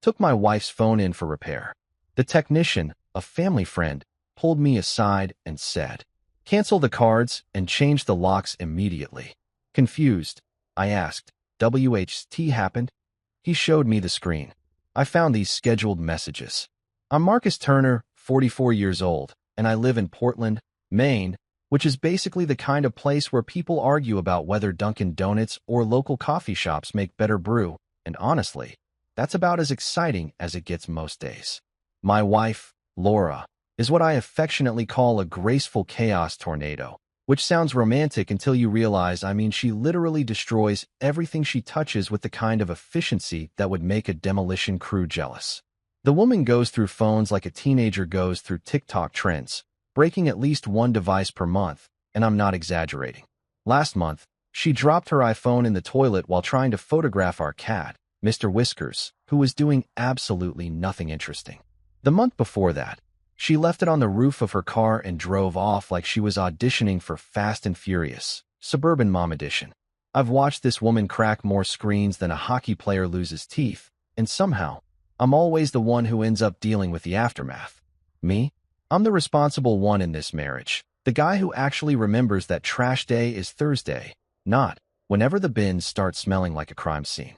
Took my wife's phone in for repair. The technician, a family friend, pulled me aside and said, "Cancel the cards and change the locks immediately." Confused, I asked, "WHT happened?" He showed me the screen. I found these scheduled messages. "I'm Marcus Turner, 44 years old, and I live in Portland, Maine, which is basically the kind of place where people argue about whether Dunkin' Donuts or local coffee shops make better brew, and honestly, that's about as exciting as it gets most days. My wife, Laura, is what I affectionately call a graceful chaos tornado, which sounds romantic until you realize she literally destroys everything she touches with the kind of efficiency that would make a demolition crew jealous. The woman goes through phones like a teenager goes through TikTok trends, breaking at least one device per month, and I'm not exaggerating. Last month, she dropped her iPhone in the toilet while trying to photograph our cat, Mr. Whiskers, who was doing absolutely nothing interesting. The month before that, she left it on the roof of her car and drove off like she was auditioning for Fast and Furious, Suburban Mom Edition. I've watched this woman crack more screens than a hockey player loses teeth, and somehow, I'm always the one who ends up dealing with the aftermath. Me? I'm the responsible one in this marriage, the guy who actually remembers that trash day is Thursday, not whenever the bins start smelling like a crime scene.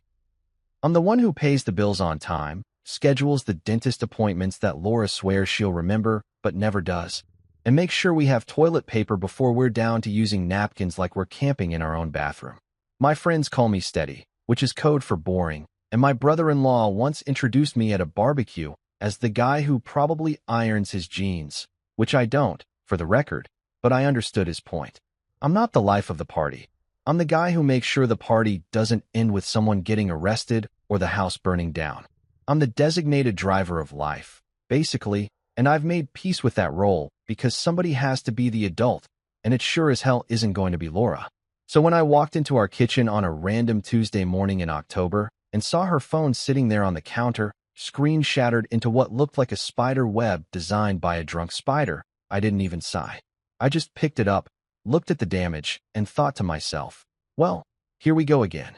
I'm the one who pays the bills on time, schedules the dentist appointments that Laura swears she'll remember but never does, and makes sure we have toilet paper before we're down to using napkins like we're camping in our own bathroom. My friends call me steady, which is code for boring, and my brother-in-law once introduced me at a barbecue as the guy who probably irons his jeans, which I don't, for the record, but I understood his point. I'm not the life of the party. I'm the guy who makes sure the party doesn't end with someone getting arrested or the house burning down. I'm the designated driver of life, basically, and I've made peace with that role because somebody has to be the adult, and it sure as hell isn't going to be Laura. So when I walked into our kitchen on a random Tuesday morning in October and saw her phone sitting there on the counter, screen shattered into what looked like a spider web designed by a drunk spider, I didn't even sigh. I just picked it up, looked at the damage, and thought to myself, well, here we go again.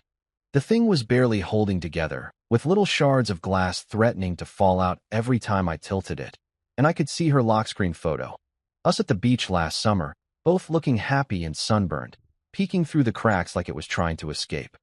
The thing was barely holding together, with little shards of glass threatening to fall out every time I tilted it, and I could see her lock screen photo. Us at the beach last summer, both looking happy and sunburned, peeking through the cracks like it was trying to escape.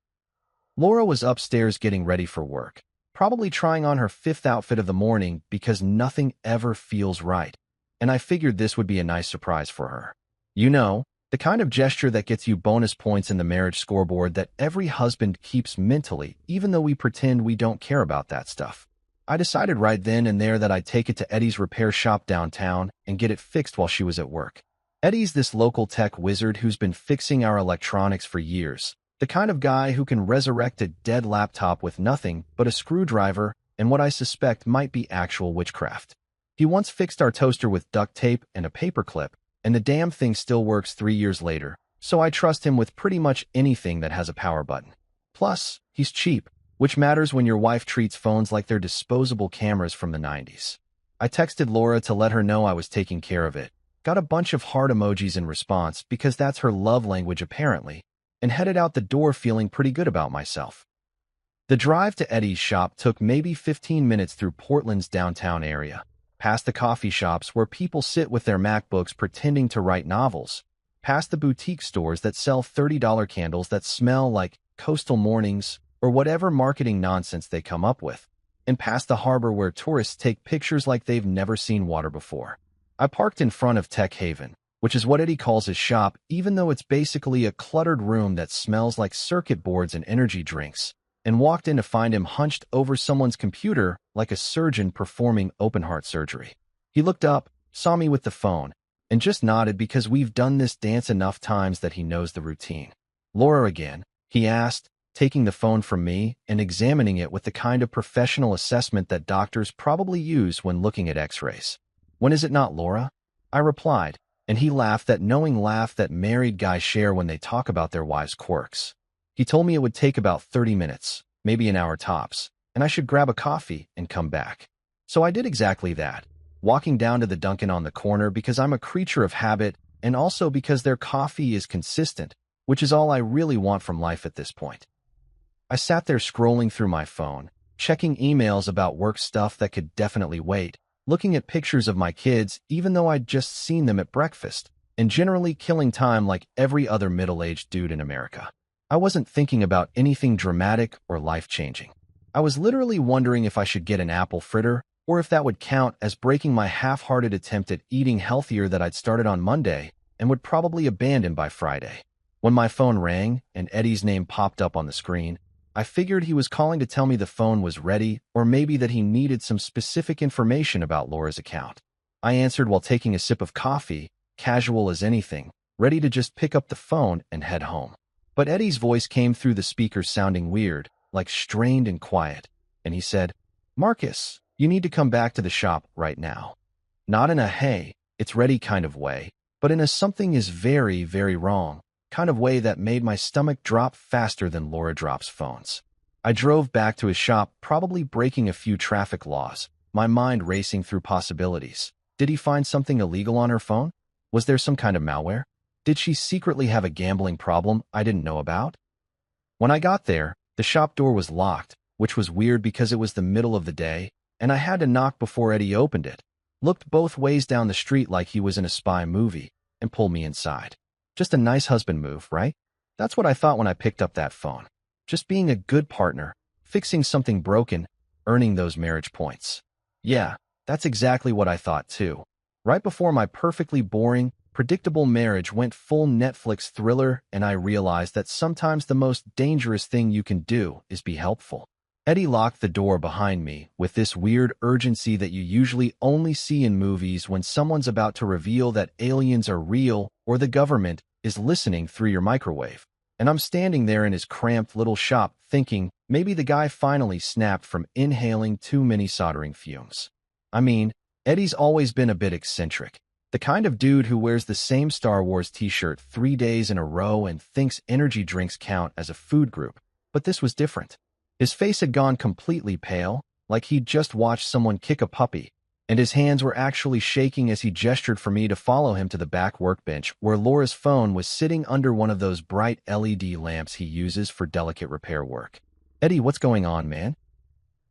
Laura was upstairs getting ready for work, probably trying on her 5th outfit of the morning because nothing ever feels right, and I figured this would be a nice surprise for her. You know, the kind of gesture that gets you bonus points in the marriage scoreboard that every husband keeps mentally, even though we pretend we don't care about that stuff. I decided right then and there that I'd take it to Eddie's repair shop downtown and get it fixed while she was at work. Eddie's this local tech wizard who's been fixing our electronics for years, the kind of guy who can resurrect a dead laptop with nothing but a screwdriver and what I suspect might be actual witchcraft. He once fixed our toaster with duct tape and a paperclip, and the damn thing still works 3 years later, so I trust him with pretty much anything that has a power button. Plus, he's cheap, which matters when your wife treats phones like they're disposable cameras from the 90s. I texted Laura to let her know I was taking care of it, got a bunch of heart emojis in response because that's her love language apparently, and headed out the door feeling pretty good about myself. The drive to Eddie's shop took maybe 15 minutes through Portland's downtown area, past the coffee shops where people sit with their MacBooks pretending to write novels, past the boutique stores that sell $30 candles that smell like coastal mornings or whatever marketing nonsense they come up with, and past the harbor where tourists take pictures like they've never seen water before. I parked in front of Tech Haven, which is what Eddie calls his shop, even though it's basically a cluttered room that smells like circuit boards and energy drinks, and walked in to find him hunched over someone's computer like a surgeon performing open-heart surgery. He looked up, saw me with the phone, and just nodded because we've done this dance enough times that he knows the routine. "Laura again?" he asked, taking the phone from me and examining it with the kind of professional assessment that doctors probably use when looking at x-rays. "When is it not, Laura?" I replied, and he laughed that knowing laugh that married guys share when they talk about their wives' quirks. He told me it would take about 30 minutes, maybe an hour tops, and I should grab a coffee and come back. So I did exactly that, walking down to the Dunkin' on the corner because I'm a creature of habit and also because their coffee is consistent, which is all I really want from life at this point. I sat there scrolling through my phone, checking emails about work stuff that could definitely wait, looking at pictures of my kids even though I'd just seen them at breakfast, and generally killing time like every other middle-aged dude in America. I wasn't thinking about anything dramatic or life-changing. I was literally wondering if I should get an apple fritter or if that would count as breaking my half-hearted attempt at eating healthier that I'd started on Monday and would probably abandon by Friday. When my phone rang and Eddie's name popped up on the screen, I figured he was calling to tell me the phone was ready or maybe that he needed some specific information about Laura's account. I answered while taking a sip of coffee, casual as anything, ready to just pick up the phone and head home. But Eddie's voice came through the speakers sounding weird, like strained and quiet, and he said, "Marcus, you need to come back to the shop right now." Not in a "hey, it's ready" kind of way, but in a "something is very, very wrong" kind of way that made my stomach drop faster than Laura drops phones. I drove back to his shop, probably breaking a few traffic laws, my mind racing through possibilities. Did he find something illegal on her phone? Was there some kind of malware? Did she secretly have a gambling problem I didn't know about? When I got there, the shop door was locked, which was weird because it was the middle of the day, and I had to knock before Eddie opened it, looked both ways down the street like he was in a spy movie, and pulled me inside. Just a nice husband move, right? That's what I thought when I picked up that phone. Just being a good partner, fixing something broken, earning those marriage points. Yeah, that's exactly what I thought too. Right before my perfectly boring, predictable marriage went full Netflix thriller and I realized that sometimes the most dangerous thing you can do is be helpful. Eddie locked the door behind me with this weird urgency that you usually only see in movies when someone's about to reveal that aliens are real or the government is listening through your microwave. And I'm standing there in his cramped little shop thinking maybe the guy finally snapped from inhaling too many soldering fumes. I mean, Eddie's always been a bit eccentric. The kind of dude who wears the same Star Wars t-shirt 3 days in a row and thinks energy drinks count as a food group. But this was different. His face had gone completely pale, like he'd just watched someone kick a puppy, and his hands were actually shaking as he gestured for me to follow him to the back workbench where Laura's phone was sitting under one of those bright LED lamps he uses for delicate repair work. "Eddie, what's going on, man?"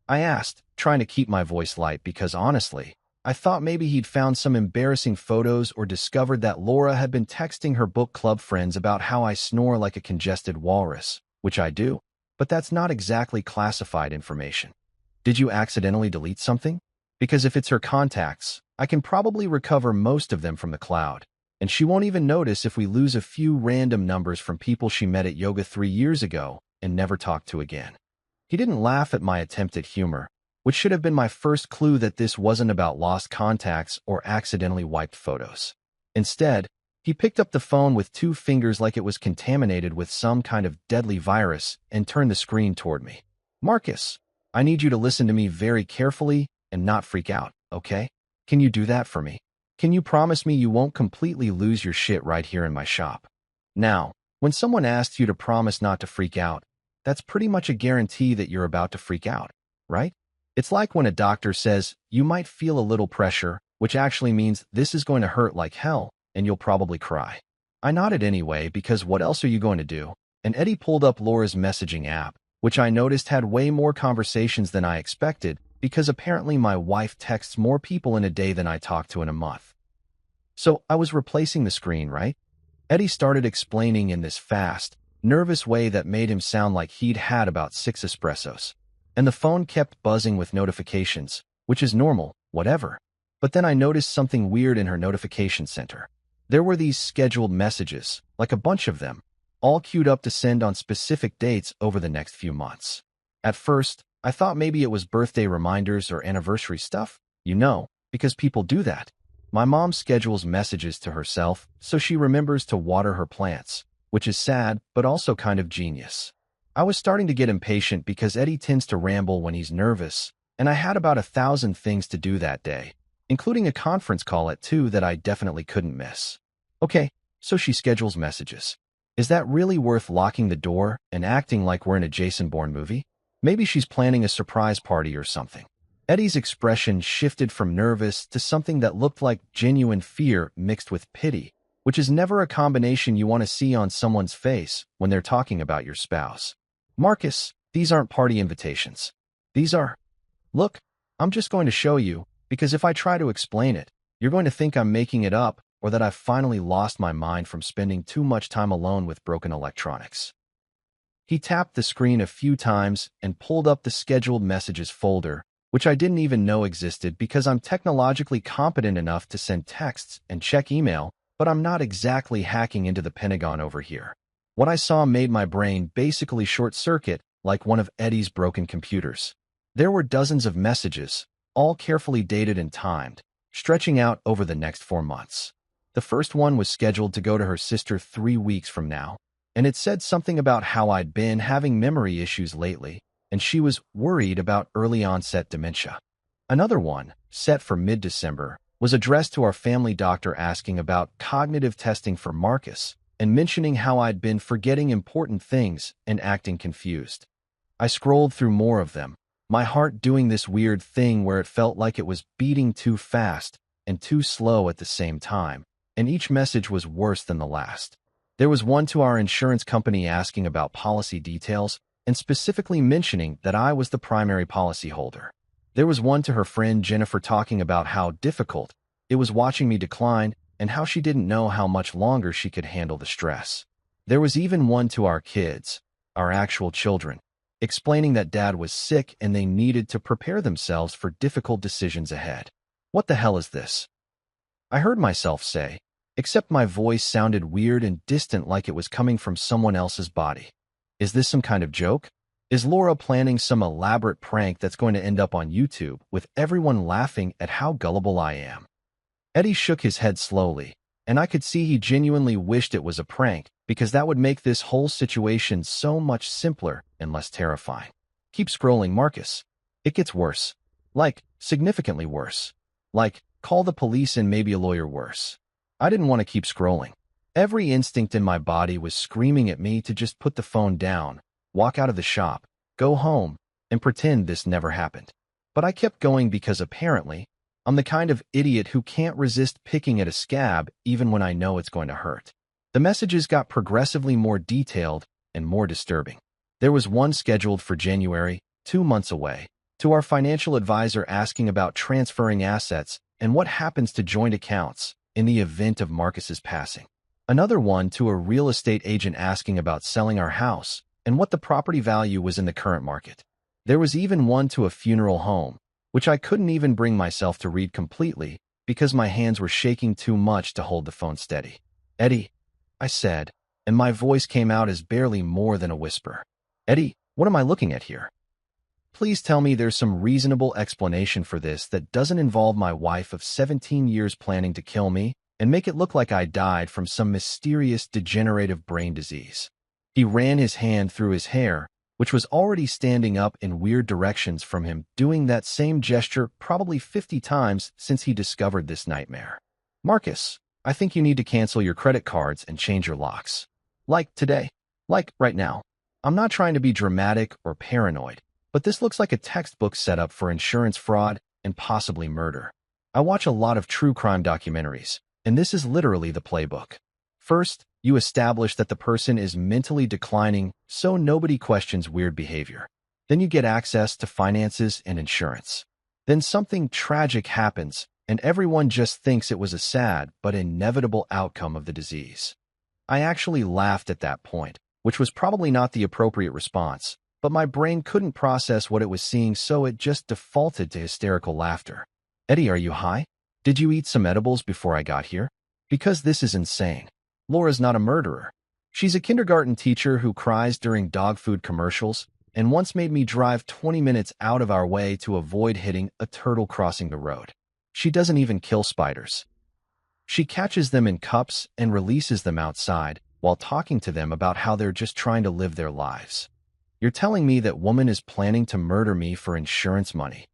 I asked, trying to keep my voice light because honestly, I thought maybe he'd found some embarrassing photos or discovered that Laura had been texting her book club friends about how I snore like a congested walrus, which I do. But that's not exactly classified information. Did you accidentally delete something? Because if it's her contacts, I can probably recover most of them from the cloud, and she won't even notice if we lose a few random numbers from people she met at yoga 3 years ago and never talked to again. He didn't laugh at my attempt at humor, which should have been my first clue that this wasn't about lost contacts or accidentally wiped photos. Instead, he picked up the phone with 2 fingers like it was contaminated with some kind of deadly virus and turned the screen toward me. "Marcus, I need you to listen to me very carefully and not freak out, okay? Can you do that for me? Can you promise me you won't completely lose your shit right here in my shop?" Now, when someone asks you to promise not to freak out, that's pretty much a guarantee that you're about to freak out, right? It's like when a doctor says you might feel a little pressure, which actually means this is going to hurt like hell, and you'll probably cry. I nodded anyway because what else are you going to do? And Eddie pulled up Laura's messaging app, which I noticed had way more conversations than I expected because apparently my wife texts more people in a day than I talk to in a month. So I was replacing the screen, right? Eddie started explaining in this fast, nervous way that made him sound like he'd had about 6 espressos. And the phone kept buzzing with notifications, which is normal, whatever. But then I noticed something weird in her notification center. There were these scheduled messages, like a bunch of them, all queued up to send on specific dates over the next few months. At first, I thought maybe it was birthday reminders or anniversary stuff, because people do that. My mom schedules messages to herself so she remembers to water her plants, which is sad but also kind of genius. I was starting to get impatient because Eddie tends to ramble when he's nervous, and I had about 1,000 things to do that day, including a conference call at 2 that I definitely couldn't miss. Okay, so she schedules messages. Is that really worth locking the door and acting like we're in a Jason Bourne movie? Maybe she's planning a surprise party or something. Eddie's expression shifted from nervous to something that looked like genuine fear mixed with pity, which is never a combination you want to see on someone's face when they're talking about your spouse. "Marcus, these aren't party invitations. These are, look, I'm just going to show you, because if I try to explain it, you're going to think I'm making it up or that I've finally lost my mind from spending too much time alone with broken electronics. He tapped the screen a few times and pulled up the scheduled messages folder, which I didn't even know existed because I'm technologically competent enough to send texts and check email, but I'm not exactly hacking into the Pentagon over here. What I saw made my brain basically short-circuit like one of Eddie's broken computers. There were dozens of messages, all carefully dated and timed, stretching out over the next 4 months. The first one was scheduled to go to her sister 3 weeks from now, and it said something about how I'd been having memory issues lately, and she was worried about early-onset dementia. Another one, set for mid-December, was addressed to our family doctor asking about cognitive testing for Marcus and mentioning how I'd been forgetting important things and acting confused. I scrolled through more of them, my heart doing this weird thing where it felt like it was beating too fast and too slow at the same time, and each message was worse than the last. There was one to our insurance company asking about policy details and specifically mentioning that I was the primary policyholder. There was one to her friend Jennifer talking about how difficult it was watching me decline and how she didn't know how much longer she could handle the stress. There was even one to our kids, our actual children, explaining that Dad was sick and they needed to prepare themselves for difficult decisions ahead. What the hell is this? I heard myself say, except my voice sounded weird and distant like it was coming from someone else's body. Is this some kind of joke? Is Laura planning some elaborate prank that's going to end up on YouTube with everyone laughing at how gullible I am? Eddie shook his head slowly, and I could see he genuinely wished it was a prank because that would make this whole situation so much simpler and less terrifying. Keep scrolling, Marcus. It gets worse. Like, significantly worse. Like, call the police and maybe a lawyer worse. I didn't want to keep scrolling. Every instinct in my body was screaming at me to just put the phone down, walk out of the shop, go home, and pretend this never happened. But I kept going because apparently, I'm the kind of idiot who can't resist picking at a scab even when I know it's going to hurt. The messages got progressively more detailed and more disturbing. There was one scheduled for January, 2 months away, to our financial advisor asking about transferring assets and what happens to joint accounts in the event of Marcus's passing. Another one to a real estate agent asking about selling our house and what the property value was in the current market. There was even one to a funeral home, which I couldn't even bring myself to read completely because my hands were shaking too much to hold the phone steady. Eddie, I said, and my voice came out as barely more than a whisper. Eddie, what am I looking at here? Please tell me there's some reasonable explanation for this that doesn't involve my wife of 17 years planning to kill me and make it look like I died from some mysterious degenerative brain disease. He ran his hand through his hair, which was already standing up in weird directions from him, doing that same gesture probably 50 times since he discovered this nightmare. Marcus, I think you need to cancel your credit cards and change your locks. Like today. Like right now. I'm not trying to be dramatic or paranoid, but this looks like a textbook setup for insurance fraud and possibly murder. I watch a lot of true crime documentaries, and this is literally the playbook. First, you establish that the person is mentally declining so nobody questions weird behavior. Then you get access to finances and insurance. Then something tragic happens, and everyone just thinks it was a sad but inevitable outcome of the disease. I actually laughed at that point, which was probably not the appropriate response, but my brain couldn't process what it was seeing, so it just defaulted to hysterical laughter. Eddie, are you high? Did you eat some edibles before I got here? Because this is insane. Laura's not a murderer. She's a kindergarten teacher who cries during dog food commercials and once made me drive 20 minutes out of our way to avoid hitting a turtle crossing the road. She doesn't even kill spiders. She catches them in cups and releases them outside while talking to them about how they're just trying to live their lives. You're telling me that woman is planning to murder me for insurance money.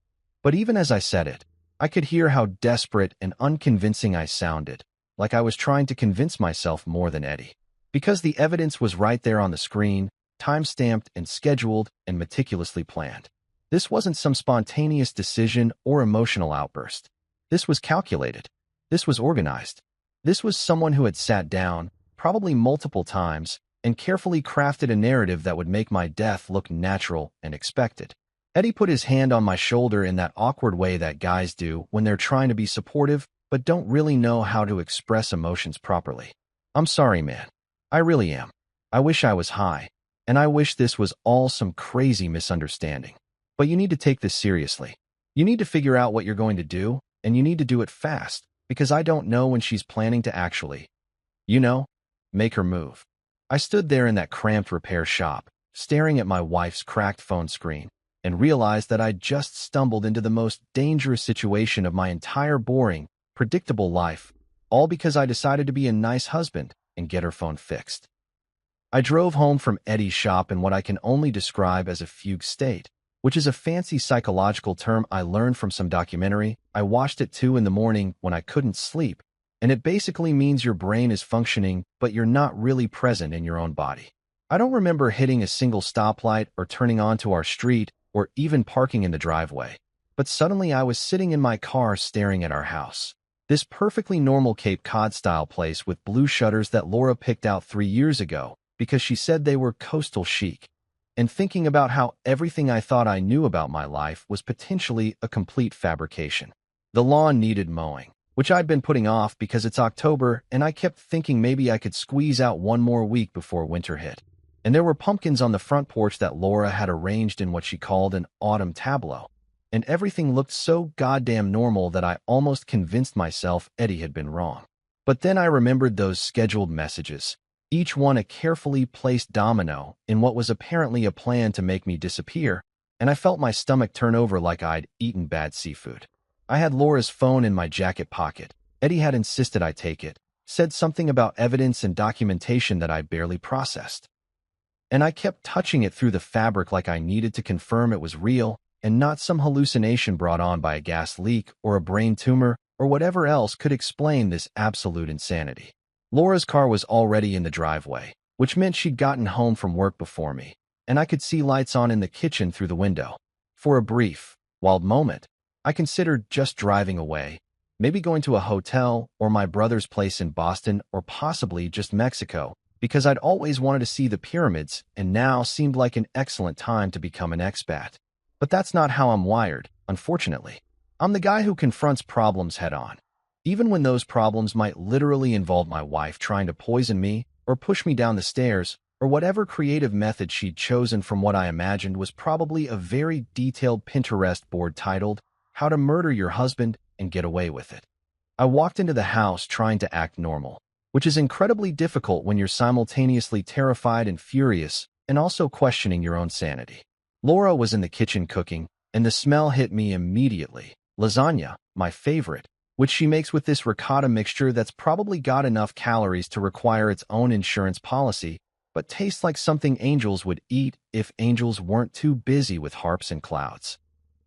But even as I said it, I could hear how desperate and unconvincing I sounded, like I was trying to convince myself more than Eddie. Because the evidence was right there on the screen, time-stamped and scheduled and meticulously planned. This wasn't some spontaneous decision or emotional outburst. This was calculated. This was organized. This was someone who had sat down, probably multiple times, and carefully crafted a narrative that would make my death look natural and expected. Eddie put his hand on my shoulder in that awkward way that guys do when they're trying to be supportive but don't really know how to express emotions properly. I'm sorry, man. I really am. I wish I was high, and I wish this was all some crazy misunderstanding. But you need to take this seriously. You need to figure out what you're going to do, and you need to do it fast, because I don't know when she's planning to actually, you know, make her move. I stood there in that cramped repair shop, staring at my wife's cracked phone screen, and realized that I'd just stumbled into the most dangerous situation of my entire boring, predictable life, all because I decided to be a nice husband and get her phone fixed. I drove home from Eddie's shop in what I can only describe as a fugue state, which is a fancy psychological term I learned from some documentary I watched at 2 in the morning when I couldn't sleep, and it basically means your brain is functioning, but you're not really present in your own body. I don't remember hitting a single stoplight or turning onto our street or even parking in the driveway, but suddenly I was sitting in my car staring at our house. This perfectly normal Cape Cod-style place with blue shutters that Laura picked out 3 years ago because she said they were coastal chic, and thinking about how everything I thought I knew about my life was potentially a complete fabrication. The lawn needed mowing, which I'd been putting off because it's October, and I kept thinking maybe I could squeeze out one more week before winter hit. And there were pumpkins on the front porch that Laura had arranged in what she called an autumn tableau, and everything looked so goddamn normal that I almost convinced myself Eddie had been wrong. But then I remembered those scheduled messages, each one a carefully placed domino in what was apparently a plan to make me disappear, and I felt my stomach turn over like I'd eaten bad seafood. I had Laura's phone in my jacket pocket. Eddie had insisted I take it, said something about evidence and documentation that I barely processed. And I kept touching it through the fabric like I needed to confirm it was real and not some hallucination brought on by a gas leak or a brain tumor or whatever else could explain this absolute insanity. Laura's car was already in the driveway, which meant she'd gotten home from work before me, and I could see lights on in the kitchen through the window. For a brief, wild moment, I considered just driving away, maybe going to a hotel or my brother's place in Boston or possibly just Mexico, because I'd always wanted to see the pyramids and now seemed like an excellent time to become an expat. But that's not how I'm wired, unfortunately. I'm the guy who confronts problems head-on, even when those problems might literally involve my wife trying to poison me or push me down the stairs, or whatever creative method she'd chosen from what I imagined was probably a very detailed Pinterest board titled, "How to Murder Your Husband and Get Away with It." I walked into the house trying to act normal, which is incredibly difficult when you're simultaneously terrified and furious and also questioning your own sanity. Laura was in the kitchen cooking, and the smell hit me immediately. Lasagna, my favorite, which she makes with this ricotta mixture that's probably got enough calories to require its own insurance policy, but tastes like something angels would eat if angels weren't too busy with harps and clouds.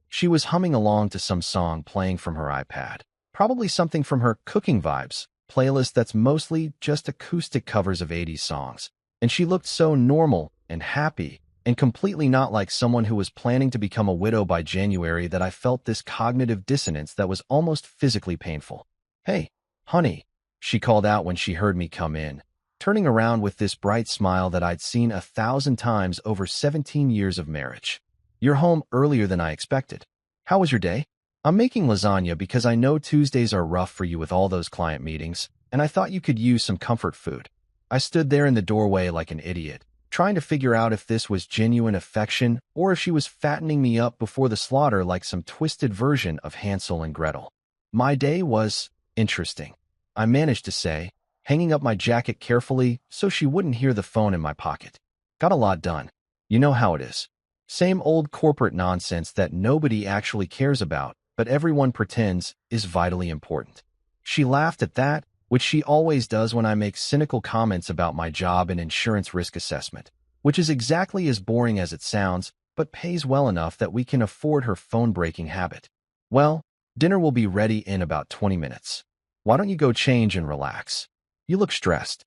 She was humming along to some song playing from her iPad, probably something from her Cooking Vibes playlist that's mostly just acoustic covers of 80s songs, and she looked so normal and happy and completely not like someone who was planning to become a widow by January that I felt this cognitive dissonance that was almost physically painful. "Hey, honey," she called out when she heard me come in, turning around with this bright smile that I'd seen 1,000 times over 17 years of marriage. "You're home earlier than I expected. How was your day? I'm making lasagna because I know Tuesdays are rough for you with all those client meetings, and I thought you could use some comfort food." I stood there in the doorway like an idiot, trying to figure out if this was genuine affection or if she was fattening me up before the slaughter like some twisted version of Hansel and Gretel. "My day was interesting," I managed to say, hanging up my jacket carefully so she wouldn't hear the phone in my pocket. "Got a lot done. You know how it is. Same old corporate nonsense that nobody actually cares about, but everyone pretends is vitally important." She laughed at that, which she always does when I make cynical comments about my job and insurance risk assessment, which is exactly as boring as it sounds, but pays well enough that we can afford her phone-breaking habit. "Well, dinner will be ready in about 20 minutes. Why don't you go change and relax? You look stressed.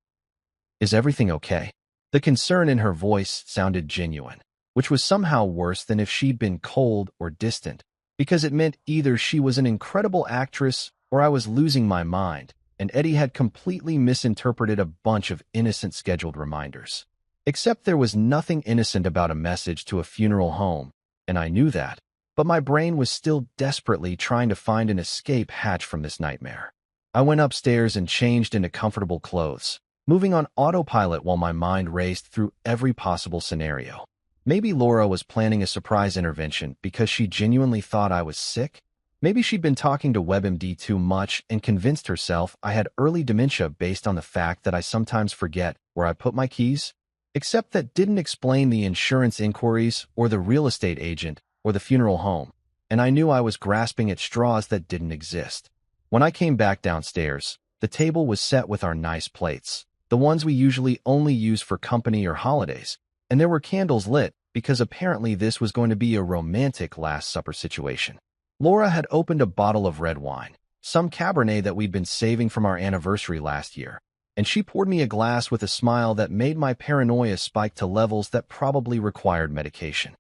Is everything okay?" The concern in her voice sounded genuine, which was somehow worse than if she'd been cold or distant, because it meant either she was an incredible actress or I was losing my mind, and Eddie had completely misinterpreted a bunch of innocent scheduled reminders. Except there was nothing innocent about a message to a funeral home, and I knew that. But my brain was still desperately trying to find an escape hatch from this nightmare. I went upstairs and changed into comfortable clothes, moving on autopilot while my mind raced through every possible scenario. Maybe Laura was planning a surprise intervention because she genuinely thought I was sick. Maybe she'd been talking to WebMD too much and convinced herself I had early dementia based on the fact that I sometimes forget where I put my keys. Except that didn't explain the insurance inquiries or the real estate agent or the funeral home, and I knew I was grasping at straws that didn't exist. When I came back downstairs, the table was set with our nice plates, the ones we usually only use for company or holidays, and there were candles lit because apparently this was going to be a romantic Last Supper situation. Laura had opened a bottle of red wine, some Cabernet that we'd been saving from our anniversary last year, and she poured me a glass with a smile that made my paranoia spike to levels that probably required medication.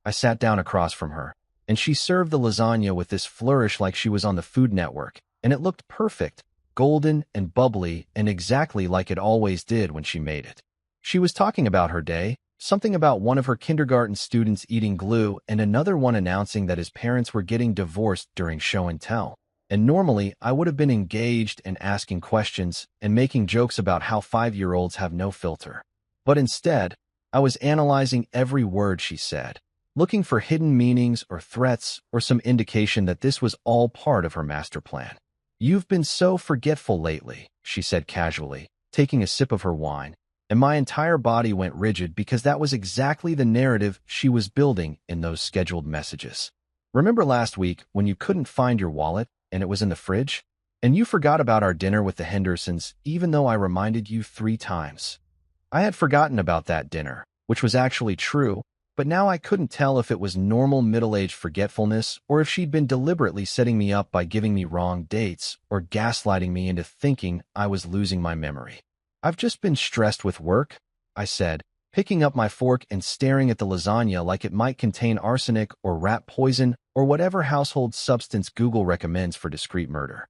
I sat down across from her, and she served the lasagna with this flourish like she was on the Food Network, and it looked perfect, golden and bubbly, and exactly like it always did when she made it. She was talking about her day, something about one of her kindergarten students eating glue and another one announcing that his parents were getting divorced during show and tell. And normally, I would have been engaged and asking questions and making jokes about how 5-year-olds have no filter. But instead, I was analyzing every word she said, looking for hidden meanings or threats or some indication that this was all part of her master plan. "You've been so forgetful lately," she said casually, taking a sip of her wine, and my entire body went rigid because that was exactly the narrative she was building in those scheduled messages. "Remember last week when you couldn't find your wallet and it was in the fridge? And you forgot about our dinner with the Hendersons even though I reminded you 3 times. I had forgotten about that dinner, which was actually true, but now I couldn't tell if it was normal middle-aged forgetfulness or if she'd been deliberately setting me up by giving me wrong dates or gaslighting me into thinking I was losing my memory. "I've just been stressed with work," I said, picking up my fork and staring at the lasagna like it might contain arsenic or rat poison or whatever household substance Google recommends for discreet murder.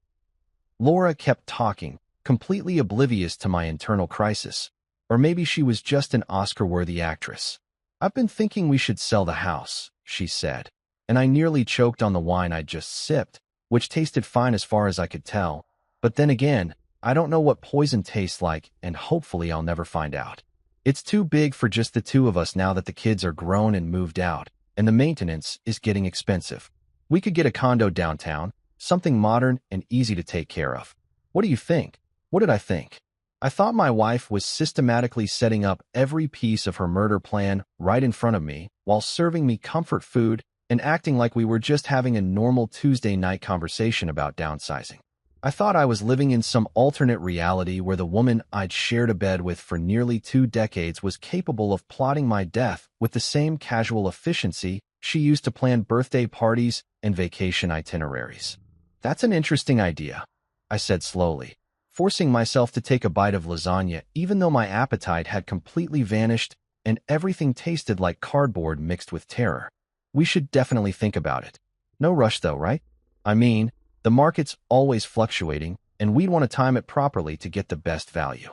Laura kept talking, completely oblivious to my internal crisis. Or maybe she was just an Oscar-worthy actress. "I've been thinking we should sell the house," she said, and I nearly choked on the wine I'd just sipped, which tasted fine as far as I could tell. But then again, I don't know what poison tastes like, and hopefully I'll never find out. It's too big for just the 2 of us now that the kids are grown and moved out, and the maintenance is getting expensive. We could get a condo downtown, something modern and easy to take care of. What do you think?" What did I think? I thought my wife was systematically setting up every piece of her murder plan right in front of me while serving me comfort food and acting like we were just having a normal Tuesday night conversation about downsizing. I thought I was living in some alternate reality where the woman I'd shared a bed with for nearly 2 decades was capable of plotting my death with the same casual efficiency she used to plan birthday parties and vacation itineraries. "That's an interesting idea," I said slowly, forcing myself to take a bite of lasagna even though my appetite had completely vanished and everything tasted like cardboard mixed with terror. "We should definitely think about it. No rush though, right? I mean, the market's always fluctuating, and we'd want to time it properly to get the best value."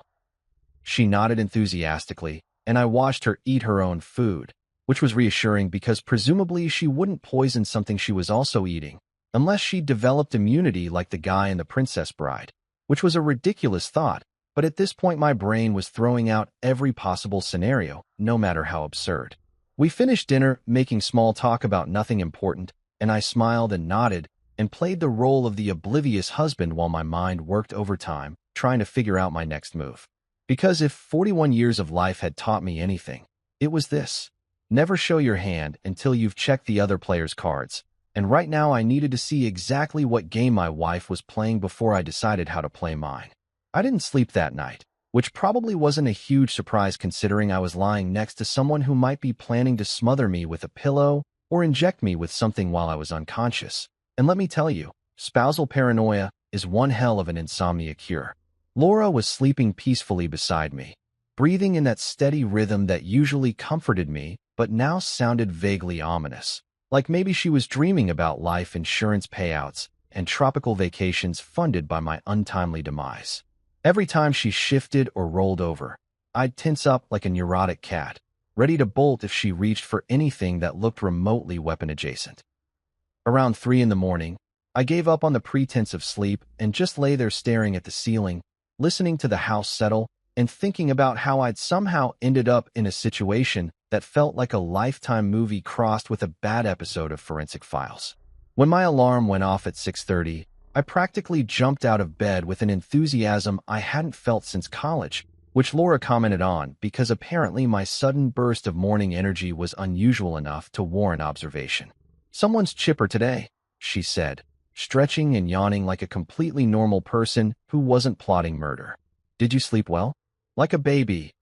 She nodded enthusiastically, and I watched her eat her own food, which was reassuring because presumably she wouldn't poison something she was also eating, unless she'd developed immunity like the guy in The Princess Bride, which was a ridiculous thought, but at this point my brain was throwing out every possible scenario, no matter how absurd. We finished dinner making small talk about nothing important, and I smiled and nodded and played the role of the oblivious husband while my mind worked overtime, trying to figure out my next move. Because if 41 years of life had taught me anything, it was this. Never show your hand until you've checked the other player's cards. And right now I needed to see exactly what game my wife was playing before I decided how to play mine. I didn't sleep that night, which probably wasn't a huge surprise considering I was lying next to someone who might be planning to smother me with a pillow or inject me with something while I was unconscious. And let me tell you, spousal paranoia is one hell of an insomnia cure. Laura was sleeping peacefully beside me, breathing in that steady rhythm that usually comforted me but now sounded vaguely ominous, like maybe she was dreaming about life insurance payouts and tropical vacations funded by my untimely demise. Every time she shifted or rolled over, I'd tense up like a neurotic cat, ready to bolt if she reached for anything that looked remotely weapon-adjacent. Around 3 in the morning, I gave up on the pretense of sleep and just lay there staring at the ceiling, listening to the house settle and thinking about how I'd somehow ended up in a situation that felt like a Lifetime movie crossed with a bad episode of Forensic Files. When my alarm went off at 6:30, I practically jumped out of bed with an enthusiasm I hadn't felt since college, which Laura commented on because apparently my sudden burst of morning energy was unusual enough to warrant observation. "Someone's chipper today," she said, stretching and yawning like a completely normal person who wasn't plotting murder. "Did you sleep well?" "Like a baby."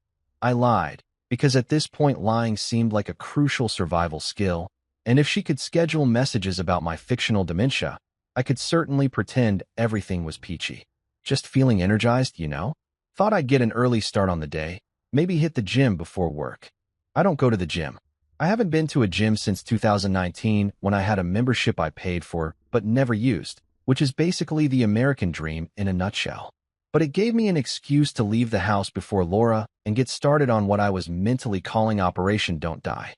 I lied, because at this point lying seemed like a crucial survival skill, and if she could schedule messages about my fictional dementia, I could certainly pretend everything was peachy. "Just feeling energized, you know? Thought I'd get an early start on the day, maybe hit the gym before work." "I don't go to the gym. I haven't been to a gym since 2019 when I had a membership I paid for but never used, which is basically the American dream in a nutshell. But it gave me an excuse to leave the house before Laura and get started on what I was mentally calling Operation Don't Die.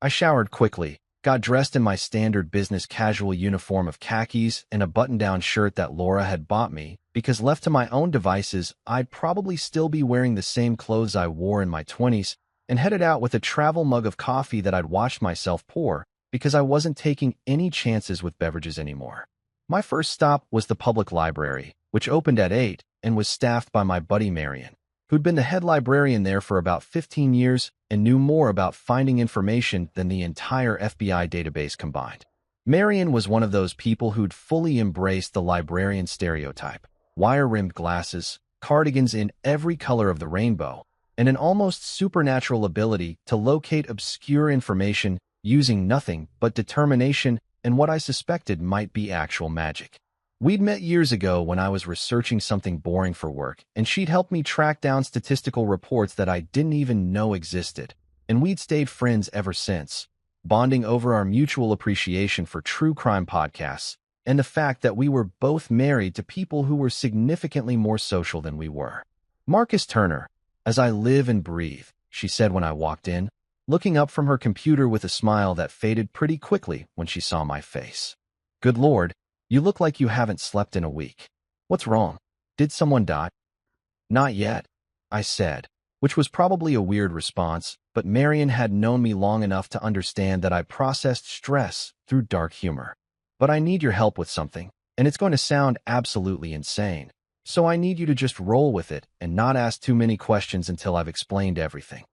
I showered quickly, got dressed in my standard business casual uniform of khakis and a button-down shirt that Laura had bought me, because left to my own devices, I'd probably still be wearing the same clothes I wore in my 20s, and headed out with a travel mug of coffee that I'd watched myself pour, because I wasn't taking any chances with beverages anymore. My first stop was the public library, which opened at 8 and was staffed by my buddy Marion, who'd been the head librarian there for about 15 years and knew more about finding information than the entire FBI database combined. Marion was one of those people who'd fully embraced the librarian stereotype: wire-rimmed glasses, cardigans in every color of the rainbow, and an almost supernatural ability to locate obscure information using nothing but determination and what I suspected might be actual magic. We'd met years ago when I was researching something boring for work, and she'd helped me track down statistical reports that I didn't even know existed, and we'd stayed friends ever since, bonding over our mutual appreciation for true crime podcasts and the fact that we were both married to people who were significantly more social than we were. "Marcus Turner, as I live and breathe," she said when I walked in, looking up from her computer with a smile that faded pretty quickly when she saw my face. "Good Lord, you look like you haven't slept in a week. What's wrong? Did someone die?" "Not yet," I said, which was probably a weird response, but Marion had known me long enough to understand that I processed stress through dark humor. "But I need your help with something, and it's going to sound absolutely insane, so I need you to just roll with it and not ask too many questions until I've explained everything."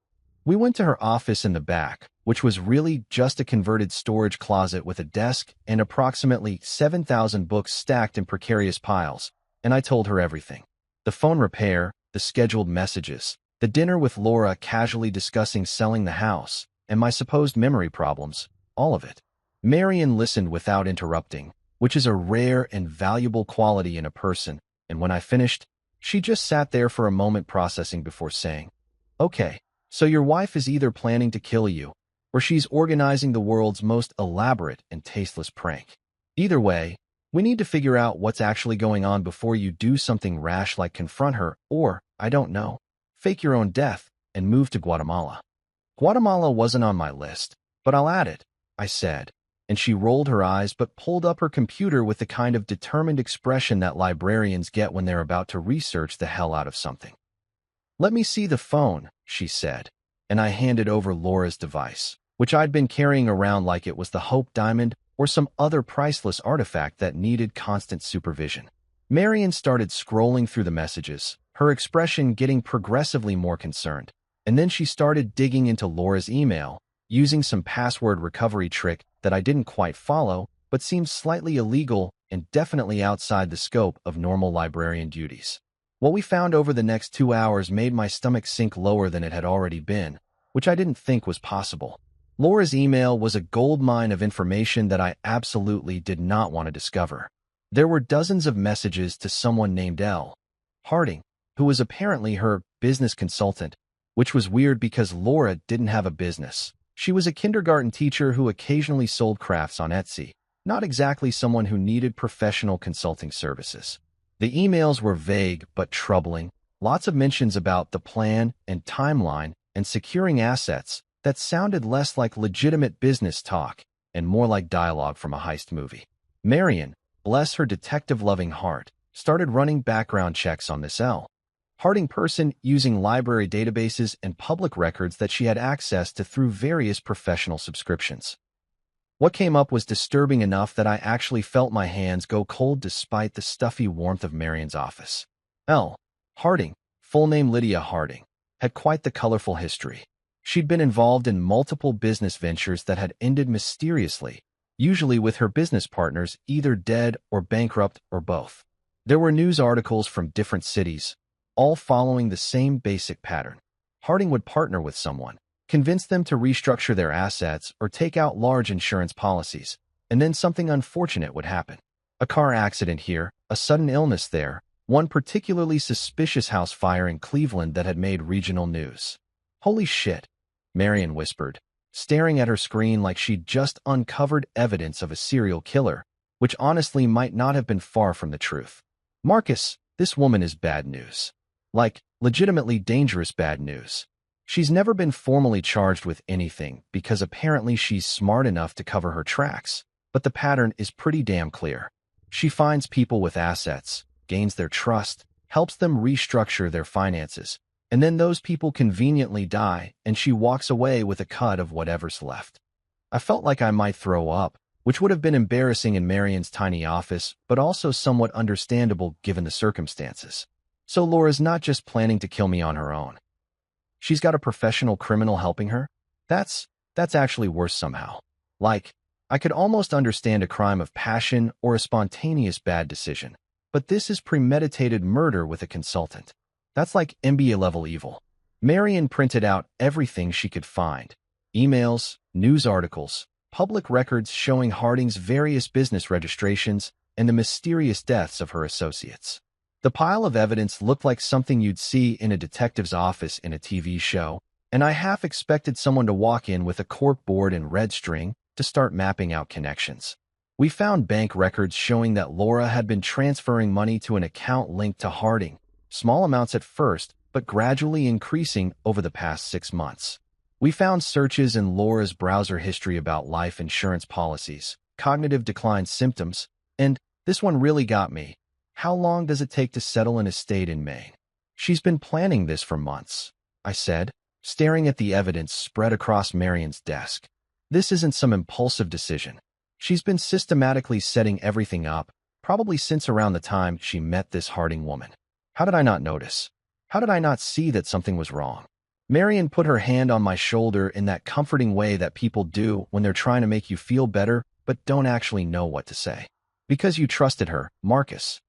We went to her office in the back, which was really just a converted storage closet with a desk and approximately 7,000 books stacked in precarious piles, and I told her everything. The phone repair, the scheduled messages, the dinner with Laura casually discussing selling the house, and my supposed memory problems, all of it. Marion listened without interrupting, which is a rare and valuable quality in a person, and when I finished, she just sat there for a moment processing before saying, "Okay, so your wife is either planning to kill you, or she's organizing the world's most elaborate and tasteless prank. Either way, we need to figure out what's actually going on before you do something rash like confront her or, I don't know, fake your own death and move to Guatemala." Guatemala wasn't on my list, but I'll add it, I said, and she rolled her eyes but pulled up her computer with the kind of determined expression that librarians get when they're about to research the hell out of something. "Let me see the phone," she said, and I handed over Laura's device, which I'd been carrying around like it was the Hope Diamond or some other priceless artifact that needed constant supervision. Marion started scrolling through the messages, her expression getting progressively more concerned, and then she started digging into Laura's email, using some password recovery trick that I didn't quite follow, but seemed slightly illegal and definitely outside the scope of normal librarian duties. What we found over the next 2 hours made my stomach sink lower than it had already been, which I didn't think was possible. Laura's email was a goldmine of information that I absolutely did not want to discover. There were dozens of messages to someone named Elle Harding, who was apparently her business consultant, which was weird because Laura didn't have a business. She was a kindergarten teacher who occasionally sold crafts on Etsy, not exactly someone who needed professional consulting services. The emails were vague but troubling, lots of mentions about the plan and timeline, and securing assets that sounded less like legitimate business talk and more like dialogue from a heist movie. Marion, bless her detective-loving heart, started running background checks on this Harding person using library databases and public records that she had access to through various professional subscriptions. What came up was disturbing enough that I actually felt my hands go cold despite the stuffy warmth of Marion's office. L. Harding, full name Lydia Harding, had quite the colorful history. She'd been involved in multiple business ventures that had ended mysteriously, usually with her business partners either dead or bankrupt or both. There were news articles from different cities, all following the same basic pattern. Harding would partner with someone, convince them to restructure their assets or take out large insurance policies, and then something unfortunate would happen. A car accident here, a sudden illness there, one particularly suspicious house fire in Cleveland that had made regional news. Holy shit, Marion whispered, staring at her screen like she'd just uncovered evidence of a serial killer, which honestly might not have been far from the truth. Marcus, this woman is bad news. Like, legitimately dangerous bad news. She's never been formally charged with anything because apparently she's smart enough to cover her tracks, but the pattern is pretty damn clear. She finds people with assets, gains their trust, helps them restructure their finances, and then those people conveniently die and she walks away with a cut of whatever's left. I felt like I might throw up, which would have been embarrassing in Marion's tiny office, but also somewhat understandable given the circumstances. So Laura's not just planning to kill me on her own. She's got a professional criminal helping her? That's actually worse somehow. Like, I could almost understand a crime of passion or a spontaneous bad decision, but this is premeditated murder with a consultant. That's like MBA-level evil. Marion printed out everything she could find. Emails, news articles, public records showing Harding's various business registrations, and the mysterious deaths of her associates. The pile of evidence looked like something you'd see in a detective's office in a TV show, and I half expected someone to walk in with a cork board and red string to start mapping out connections. We found bank records showing that Laura had been transferring money to an account linked to Harding, small amounts at first, but gradually increasing over the past 6 months. We found searches in Laura's browser history about life insurance policies, cognitive decline symptoms, and, this one really got me, how long does it take to settle an estate in Maine? She's been planning this for months, I said, staring at the evidence spread across Marion's desk. This isn't some impulsive decision. She's been systematically setting everything up, probably since around the time she met this Harding woman. How did I not notice? How did I not see that something was wrong? Marion put her hand on my shoulder in that comforting way that people do when they're trying to make you feel better but don't actually know what to say. Because you trusted her, Marcus.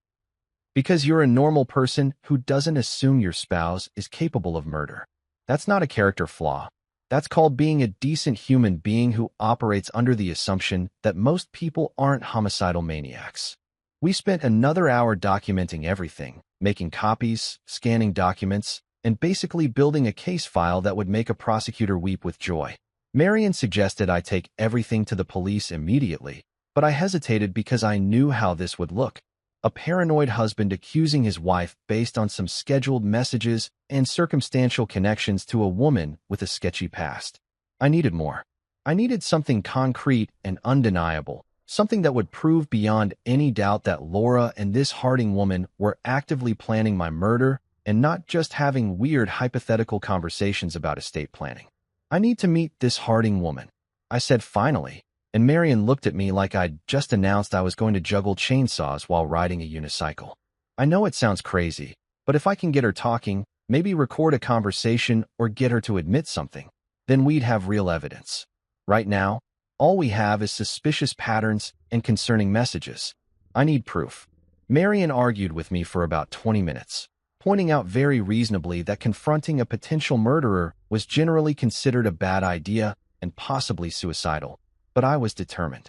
Because you're a normal person who doesn't assume your spouse is capable of murder. That's not a character flaw. That's called being a decent human being who operates under the assumption that most people aren't homicidal maniacs. We spent another hour documenting everything, making copies, scanning documents, and basically building a case file that would make a prosecutor weep with joy. Marion suggested I take everything to the police immediately, but I hesitated because I knew how this would look. A paranoid husband accusing his wife based on some scheduled messages and circumstantial connections to a woman with a sketchy past. I needed more. I needed something concrete and undeniable, something that would prove beyond any doubt that Laura and this Harding woman were actively planning my murder and not just having weird hypothetical conversations about estate planning. I need to meet this Harding woman, I said finally, and Marion looked at me like I'd just announced I was going to juggle chainsaws while riding a unicycle. I know it sounds crazy, but if I can get her talking, maybe record a conversation or get her to admit something, then we'd have real evidence. Right now, all we have is suspicious patterns and concerning messages. I need proof. Marion argued with me for about 20 minutes, pointing out very reasonably that confronting a potential murderer was generally considered a bad idea and possibly suicidal. But I was determined.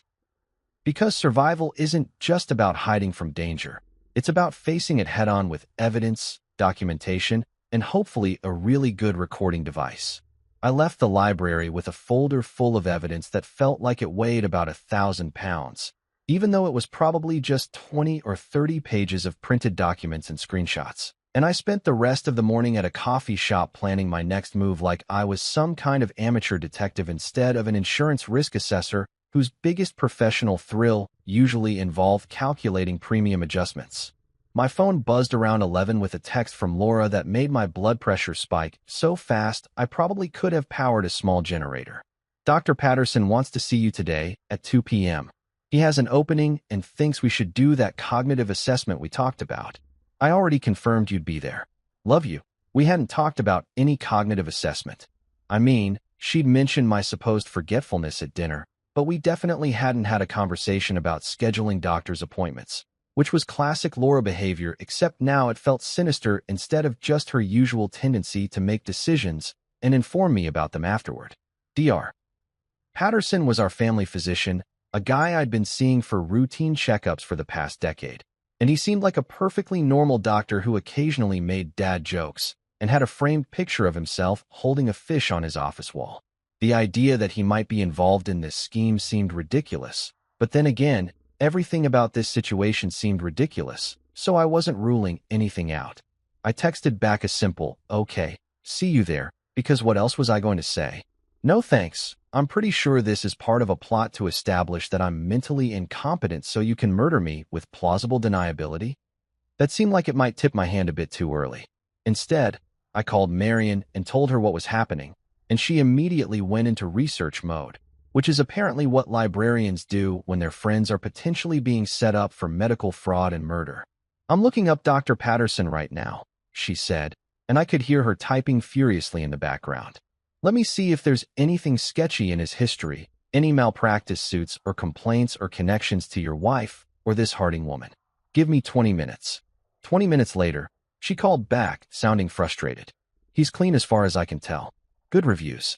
Because survival isn't just about hiding from danger. It's about facing it head-on with evidence, documentation, and hopefully a really good recording device. I left the library with a folder full of evidence that felt like it weighed about 1,000 pounds, even though it was probably just 20 or 30 pages of printed documents and screenshots. And I spent the rest of the morning at a coffee shop planning my next move like I was some kind of amateur detective instead of an insurance risk assessor whose biggest professional thrill usually involved calculating premium adjustments. My phone buzzed around 11 with a text from Laura that made my blood pressure spike so fast I probably could have powered a small generator. Dr. Patterson wants to see you today at 2 p.m. He has an opening and thinks we should do that cognitive assessment we talked about. I already confirmed you'd be there. Love you. We hadn't talked about any cognitive assessment. I mean, she'd mentioned my supposed forgetfulness at dinner, but we definitely hadn't had a conversation about scheduling doctor's appointments, which was classic Laura behavior, except now it felt sinister instead of just her usual tendency to make decisions and inform me about them afterward. Dr. Patterson was our family physician, a guy I'd been seeing for routine checkups for the past decade. And he seemed like a perfectly normal doctor who occasionally made dad jokes and had a framed picture of himself holding a fish on his office wall. The idea that he might be involved in this scheme seemed ridiculous, but then again, everything about this situation seemed ridiculous, so I wasn't ruling anything out. I texted back a simple, "Okay, see you there," because what else was I going to say? No thanks. I'm pretty sure this is part of a plot to establish that I'm mentally incompetent so you can murder me with plausible deniability. That seemed like it might tip my hand a bit too early. Instead, I called Marion and told her what was happening, and she immediately went into research mode, which is apparently what librarians do when their friends are potentially being set up for medical fraud and murder. "I'm looking up Dr. Patterson right now," she said, and I could hear her typing furiously in the background. "Let me see if there's anything sketchy in his history, any malpractice suits or complaints or connections to your wife or this Harding woman. Give me 20 minutes. 20 minutes later, she called back, sounding frustrated. "He's clean as far as I can tell. Good reviews.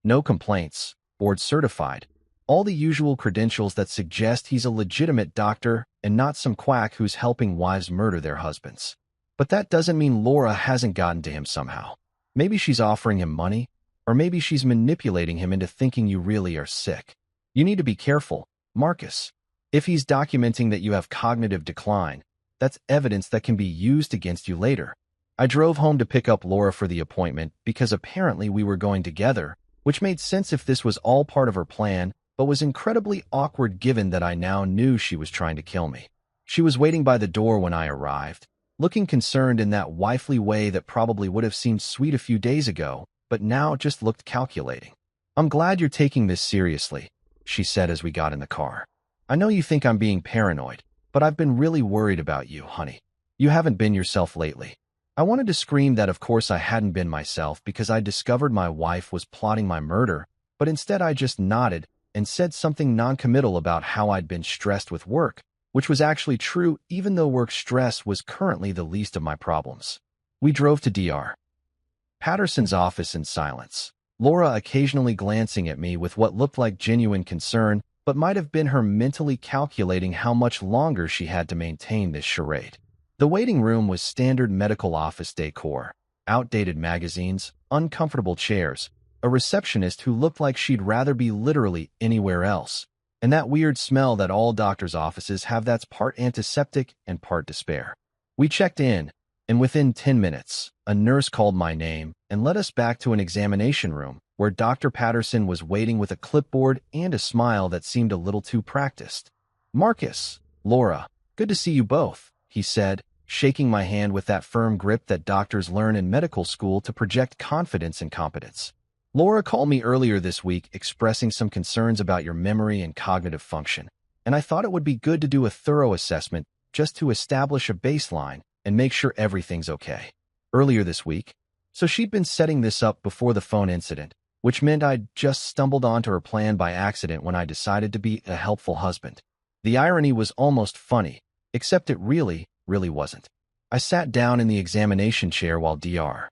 No complaints. Board certified. All the usual credentials that suggest he's a legitimate doctor and not some quack who's helping wives murder their husbands. But that doesn't mean Laura hasn't gotten to him somehow. Maybe she's offering him money, or maybe she's manipulating him into thinking you really are sick. You need to be careful, Marcus. If he's documenting that you have cognitive decline, that's evidence that can be used against you later." I drove home to pick up Laura for the appointment because apparently we were going together, which made sense if this was all part of her plan, but was incredibly awkward given that I now knew she was trying to kill me. She was waiting by the door when I arrived, looking concerned in that wifely way that probably would have seemed sweet a few days ago, but now just looked calculating. "I'm glad you're taking this seriously," she said as we got in the car. "I know you think I'm being paranoid, but I've been really worried about you, honey. You haven't been yourself lately." I wanted to scream that of course I hadn't been myself because I discovered my wife was plotting my murder, but instead I just nodded and said something non-committal about how I'd been stressed with work, which was actually true even though work stress was currently the least of my problems. We drove to Dr. Patterson's office in silence, Laura occasionally glancing at me with what looked like genuine concern, but might have been her mentally calculating how much longer she had to maintain this charade. The waiting room was standard medical office decor, outdated magazines, uncomfortable chairs, a receptionist who looked like she'd rather be literally anywhere else, and that weird smell that all doctors' offices have that's part antiseptic and part despair. We checked in, and within 10 minutes, a nurse called my name and led us back to an examination room where Dr. Patterson was waiting with a clipboard and a smile that seemed a little too practiced. "Marcus, Laura, good to see you both," he said, shaking my hand with that firm grip that doctors learn in medical school to project confidence and competence. "Laura called me earlier this week expressing some concerns about your memory and cognitive function, and I thought it would be good to do a thorough assessment just to establish a baseline and make sure everything's okay." Earlier this week, so she'd been setting this up before the phone incident, which meant I'd just stumbled onto her plan by accident when I decided to be a helpful husband. The irony was almost funny, except it really wasn't. I sat down in the examination chair while Dr.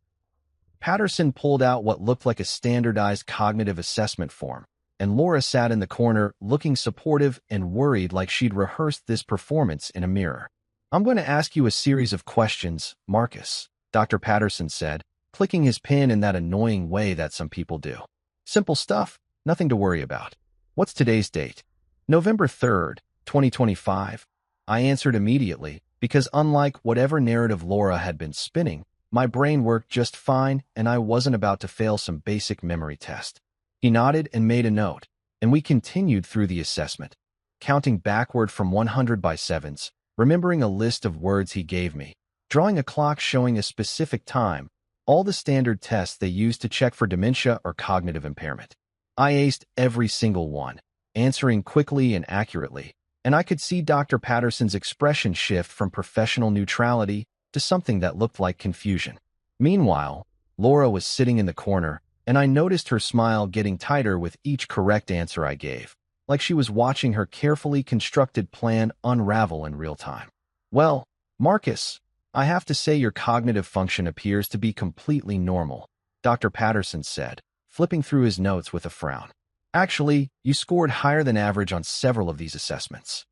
Patterson pulled out what looked like a standardized cognitive assessment form, and Laura sat in the corner looking supportive and worried like she'd rehearsed this performance in a mirror. "I'm going to ask you a series of questions, Marcus," Dr. Patterson said, clicking his pen in that annoying way that some people do. "Simple stuff, nothing to worry about." "What's today's date?" "November 3rd, 2025. I answered immediately, because unlike whatever narrative Laura had been spinning, my brain worked just fine and I wasn't about to fail some basic memory test. He nodded and made a note, and we continued through the assessment, counting backward from 100 by sevens, remembering a list of words he gave me, drawing a clock showing a specific time, all the standard tests they use to check for dementia or cognitive impairment. I aced every single one, answering quickly and accurately, and I could see Dr. Patterson's expression shift from professional neutrality to something that looked like confusion. Meanwhile, Laura was sitting in the corner, and I noticed her smile getting tighter with each correct answer I gave, like she was watching her carefully constructed plan unravel in real time. Well, Marcus, I have to say your cognitive function appears to be completely normal, Dr. Patterson said, flipping through his notes with a frown. Actually, you scored higher than average on several of these assessments.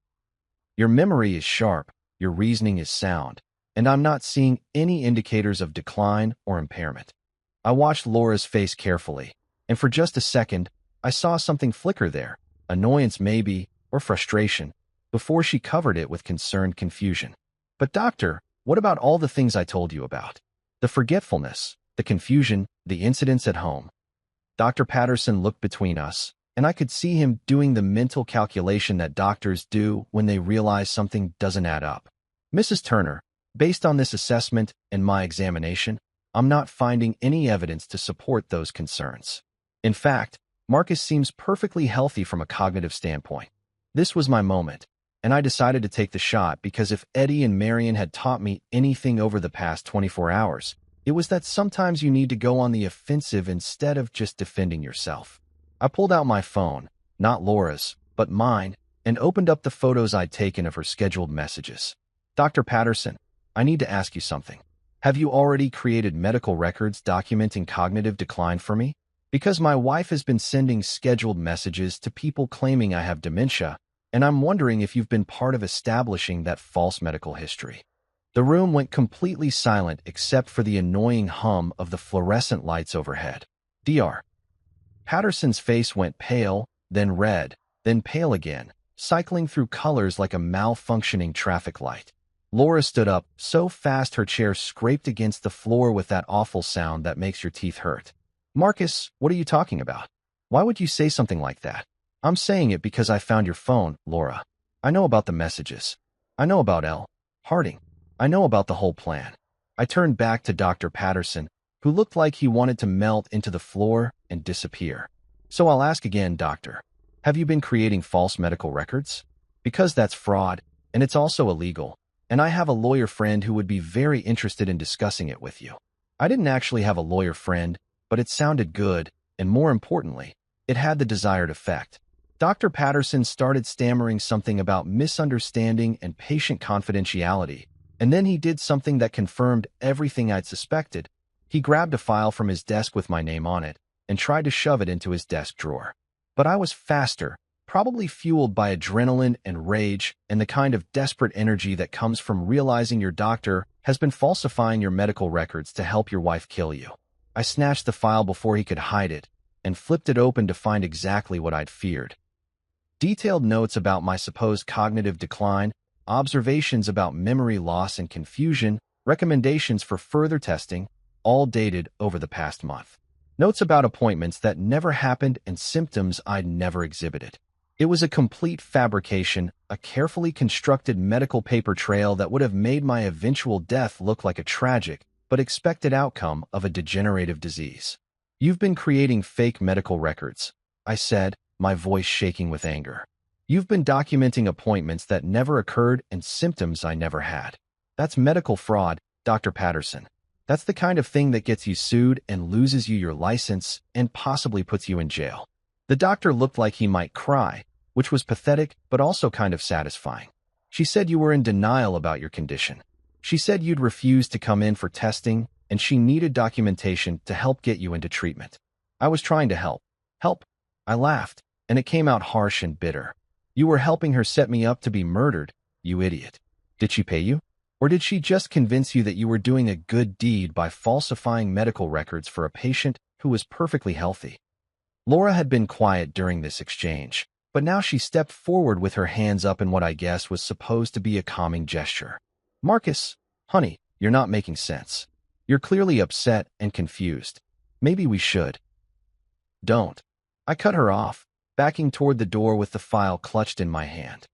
Your memory is sharp, your reasoning is sound, and I'm not seeing any indicators of decline or impairment. I watched Laura's face carefully, and for just a second, I saw something flicker there, annoyance maybe, or frustration, before she covered it with concerned confusion. But doctor, what about all the things I told you about? The forgetfulness, the confusion, the incidents at home. Dr. Patterson looked between us, and I could see him doing the mental calculation that doctors do when they realize something doesn't add up. Mrs. Turner, based on this assessment and my examination, I'm not finding any evidence to support those concerns. In fact, Marcus seems perfectly healthy from a cognitive standpoint. This was my moment, and I decided to take the shot because if Eddie and Marion had taught me anything over the past 24 hours, it was that sometimes you need to go on the offensive instead of just defending yourself. I pulled out my phone, not Laura's, but mine, and opened up the photos I'd taken of her scheduled messages. Dr. Patterson, I need to ask you something. Have you already created medical records documenting cognitive decline for me? Because my wife has been sending scheduled messages to people claiming I have dementia, and I'm wondering if you've been part of establishing that false medical history. The room went completely silent except for the annoying hum of the fluorescent lights overhead. Dr. Patterson's face went pale, then red, then pale again, cycling through colors like a malfunctioning traffic light. Laura stood up so fast her chair scraped against the floor with that awful sound that makes your teeth hurt. Marcus, what are you talking about? Why would you say something like that? I'm saying it because I found your phone, Laura. I know about the messages. I know about L. Harding. I know about the whole plan. I turned back to Dr. Patterson, who looked like he wanted to melt into the floor and disappear. So I'll ask again, doctor. Have you been creating false medical records? Because that's fraud, and it's also illegal. And I have a lawyer friend who would be very interested in discussing it with you. I didn't actually have a lawyer friend, but it sounded good, and more importantly, it had the desired effect. Dr. Patterson started stammering something about misunderstanding and patient confidentiality, and then he did something that confirmed everything I'd suspected. He grabbed a file from his desk with my name on it and tried to shove it into his desk drawer. But I was faster, probably fueled by adrenaline and rage and the kind of desperate energy that comes from realizing your doctor has been falsifying your medical records to help your wife kill you. I snatched the file before he could hide it and flipped it open to find exactly what I'd feared. Detailed notes about my supposed cognitive decline, observations about memory loss and confusion, recommendations for further testing, all dated over the past month. Notes about appointments that never happened and symptoms I'd never exhibited. It was a complete fabrication, a carefully constructed medical paper trail that would have made my eventual death look like a tragic but expected outcome of a degenerative disease. You've been creating fake medical records, I said, my voice shaking with anger. You've been documenting appointments that never occurred and symptoms I never had. That's medical fraud, Dr. Patterson. That's the kind of thing that gets you sued and loses you your license and possibly puts you in jail. The doctor looked like he might cry, which was pathetic but also kind of satisfying. She said you were in denial about your condition. She said you'd refused to come in for testing, and she needed documentation to help get you into treatment. I was trying to help. Help? I laughed, and it came out harsh and bitter. You were helping her set me up to be murdered, you idiot. Did she pay you? Or did she just convince you that you were doing a good deed by falsifying medical records for a patient who was perfectly healthy? Laura had been quiet during this exchange, but now she stepped forward with her hands up in what I guess was supposed to be a calming gesture. Marcus, honey, you're not making sense. You're clearly upset and confused. Maybe we should. Don't. I cut her off, backing toward the door with the file clutched in my hand.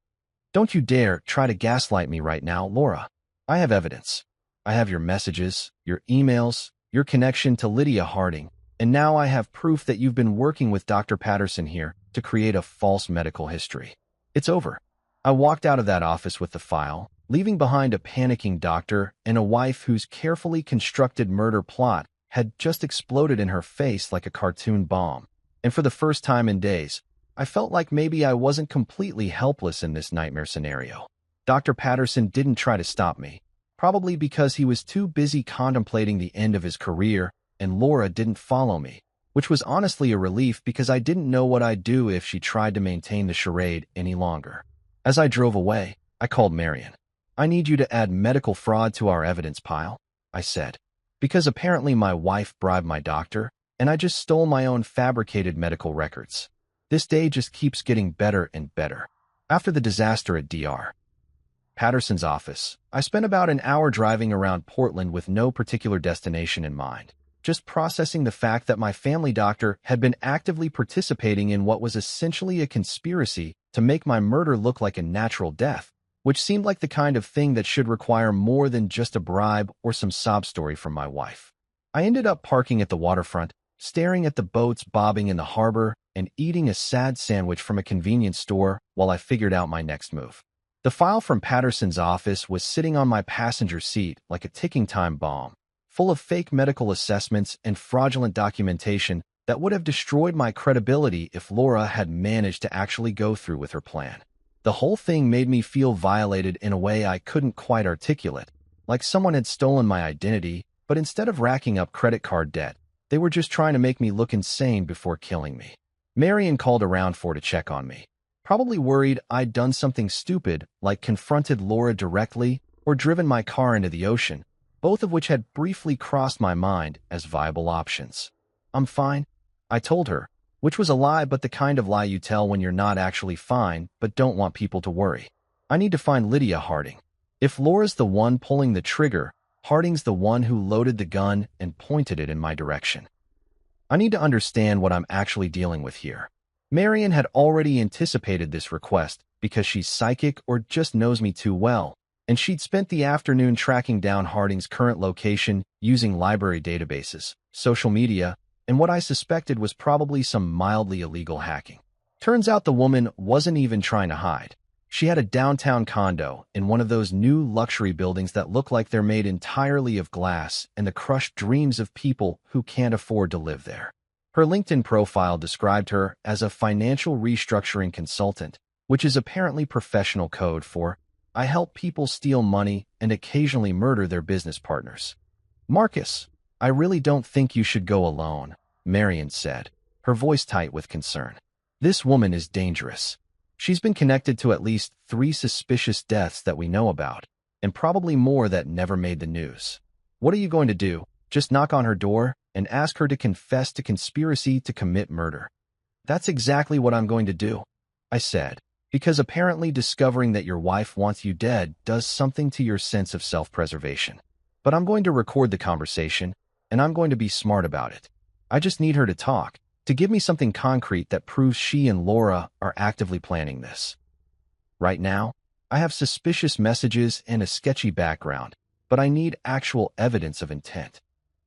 Don't you dare try to gaslight me right now, Laura. I have evidence. I have your messages, your emails, your connection to Lydia Harding, and now I have proof that you've been working with Dr. Patterson here to create a false medical history. It's over. I walked out of that office with the file, leaving behind a panicking doctor and a wife whose carefully constructed murder plot had just exploded in her face like a cartoon bomb. And for the first time in days, I felt like maybe I wasn't completely helpless in this nightmare scenario. Dr. Patterson didn't try to stop me, probably because he was too busy contemplating the end of his career, and Laura didn't follow me, which was honestly a relief because I didn't know what I'd do if she tried to maintain the charade any longer. As I drove away, I called Marion. I need you to add medical fraud to our evidence pile, I said, because apparently my wife bribed my doctor, and I just stole my own fabricated medical records. This day just keeps getting better and better. After the disaster at Dr. Patterson's office, I spent about an hour driving around Portland with no particular destination in mind, just processing the fact that my family doctor had been actively participating in what was essentially a conspiracy to make my murder look like a natural death, which seemed like the kind of thing that should require more than just a bribe or some sob story from my wife. I ended up parking at the waterfront, staring at the boats bobbing in the harbor, and eating a sad sandwich from a convenience store while I figured out my next move. The file from Patterson's office was sitting on my passenger seat like a ticking time bomb, full of fake medical assessments and fraudulent documentation that would have destroyed my credibility if Laura had managed to actually go through with her plan. The whole thing made me feel violated in a way I couldn't quite articulate, like someone had stolen my identity, but instead of racking up credit card debt, they were just trying to make me look insane before killing me. Marion called around to check on me, probably worried I'd done something stupid like confronted Laura directly or driven my car into the ocean, both of which had briefly crossed my mind as viable options. I'm fine, I told her, which was a lie, but the kind of lie you tell when you're not actually fine but don't want people to worry. I need to find Lydia Harding. If Laura's the one pulling the trigger, Harding's the one who loaded the gun and pointed it in my direction. I need to understand what I'm actually dealing with here. Marion had already anticipated this request because she's psychic or just knows me too well, and she'd spent the afternoon tracking down Harding's current location using library databases, social media, and what I suspected was probably some mildly illegal hacking. Turns out the woman wasn't even trying to hide. She had a downtown condo in one of those new luxury buildings that look like they're made entirely of glass and the crushed dreams of people who can't afford to live there. Her LinkedIn profile described her as a financial restructuring consultant, which is apparently professional code for, I help people steal money and occasionally murder their business partners. Marcus, I really don't think you should go alone, Marion said, her voice tight with concern. This woman is dangerous. She's been connected to at least 3 suspicious deaths that we know about, and probably more that never made the news. What are you going to do? Just knock on her door and ask her to confess to conspiracy to commit murder? That's exactly what I'm going to do, I said, because apparently discovering that your wife wants you dead does something to your sense of self-preservation. But I'm going to record the conversation, and I'm going to be smart about it. I just need her to talk, to give me something concrete that proves she and Laura are actively planning this. Right now, I have suspicious messages and a sketchy background, but I need actual evidence of intent.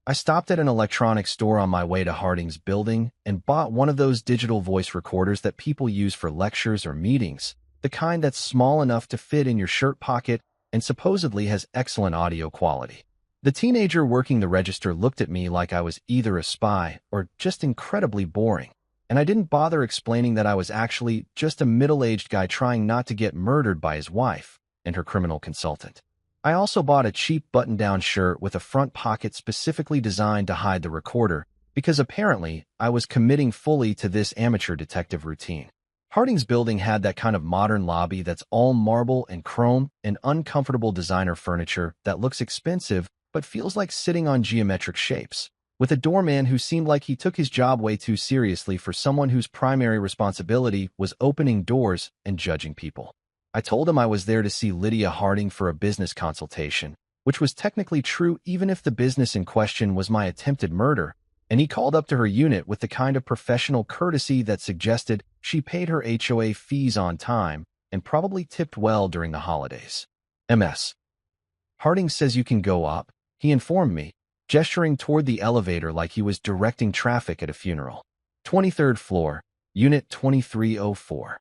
I stopped at an electronics store on my way to Harding's building and bought one of those digital voice recorders that people use for lectures or meetings, the kind that's small enough to fit in your shirt pocket and supposedly has excellent audio quality. The teenager working the register looked at me like I was either a spy or just incredibly boring, and I didn't bother explaining that I was actually just a middle-aged guy trying not to get murdered by his wife and her criminal consultant. I also bought a cheap button-down shirt with a front pocket specifically designed to hide the recorder because apparently I was committing fully to this amateur detective routine. Harding's building had that kind of modern lobby that's all marble and chrome and uncomfortable designer furniture that looks expensive but feels like sitting on geometric shapes, with a doorman who seemed like he took his job way too seriously for someone whose primary responsibility was opening doors and judging people. I told him I was there to see Lydia Harding for a business consultation, which was technically true even if the business in question was my attempted murder, and he called up to her unit with the kind of professional courtesy that suggested she paid her HOA fees on time and probably tipped well during the holidays. MS. Harding says you can go up, he informed me, gesturing toward the elevator like he was directing traffic at a funeral. 23rd floor, Unit 2304.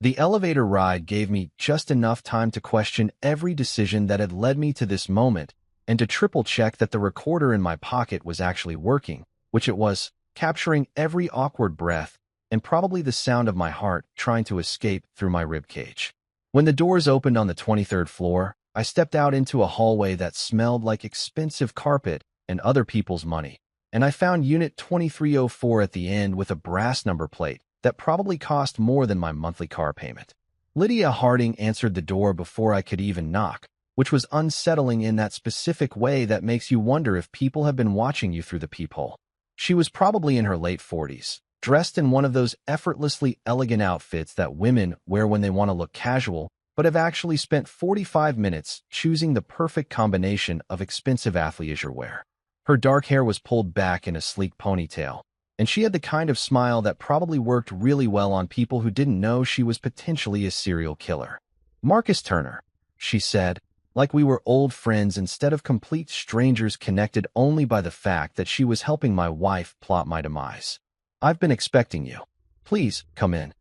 The elevator ride gave me just enough time to question every decision that had led me to this moment and to triple-check that the recorder in my pocket was actually working, which it was, capturing every awkward breath and probably the sound of my heart trying to escape through my ribcage. When the doors opened on the 23rd floor, I stepped out into a hallway that smelled like expensive carpet and other people's money, and I found Unit 2304 at the end with a brass number plate that probably cost more than my monthly car payment. Lydia Harding answered the door before I could even knock, which was unsettling in that specific way that makes you wonder if people have been watching you through the peephole. She was probably in her late 40s, dressed in one of those effortlessly elegant outfits that women wear when they want to look casual, but have actually spent 45 minutes choosing the perfect combination of expensive athleisure wear. Her dark hair was pulled back in a sleek ponytail, and she had the kind of smile that probably worked really well on people who didn't know she was potentially a serial killer. "Marcus Turner," she said, like we were old friends instead of complete strangers connected only by the fact that she was helping my wife plot my demise. "I've been expecting you. Please, come in."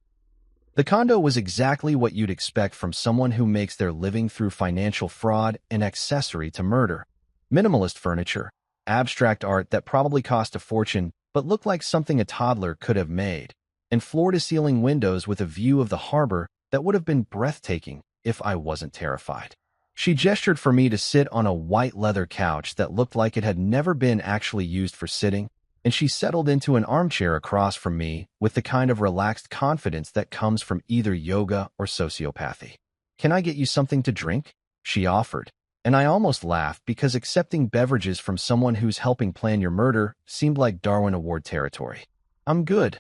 The condo was exactly what you'd expect from someone who makes their living through financial fraud and accessory to murder. Minimalist furniture, abstract art that probably cost a fortune but looked like something a toddler could have made, and floor-to-ceiling windows with a view of the harbor that would have been breathtaking if I wasn't terrified. She gestured for me to sit on a white leather couch that looked like it had never been actually used for sitting, and she settled into an armchair across from me with the kind of relaxed confidence that comes from either yoga or sociopathy. "Can I get you something to drink?" she offered, and I almost laughed because accepting beverages from someone who's helping plan your murder seemed like Darwin Award territory. "I'm good,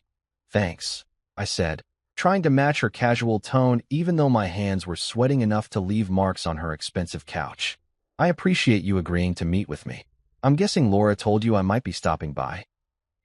thanks," I said, trying to match her casual tone even though my hands were sweating enough to leave marks on her expensive couch. "I appreciate you agreeing to meet with me. I'm guessing Laura told you I might be stopping by."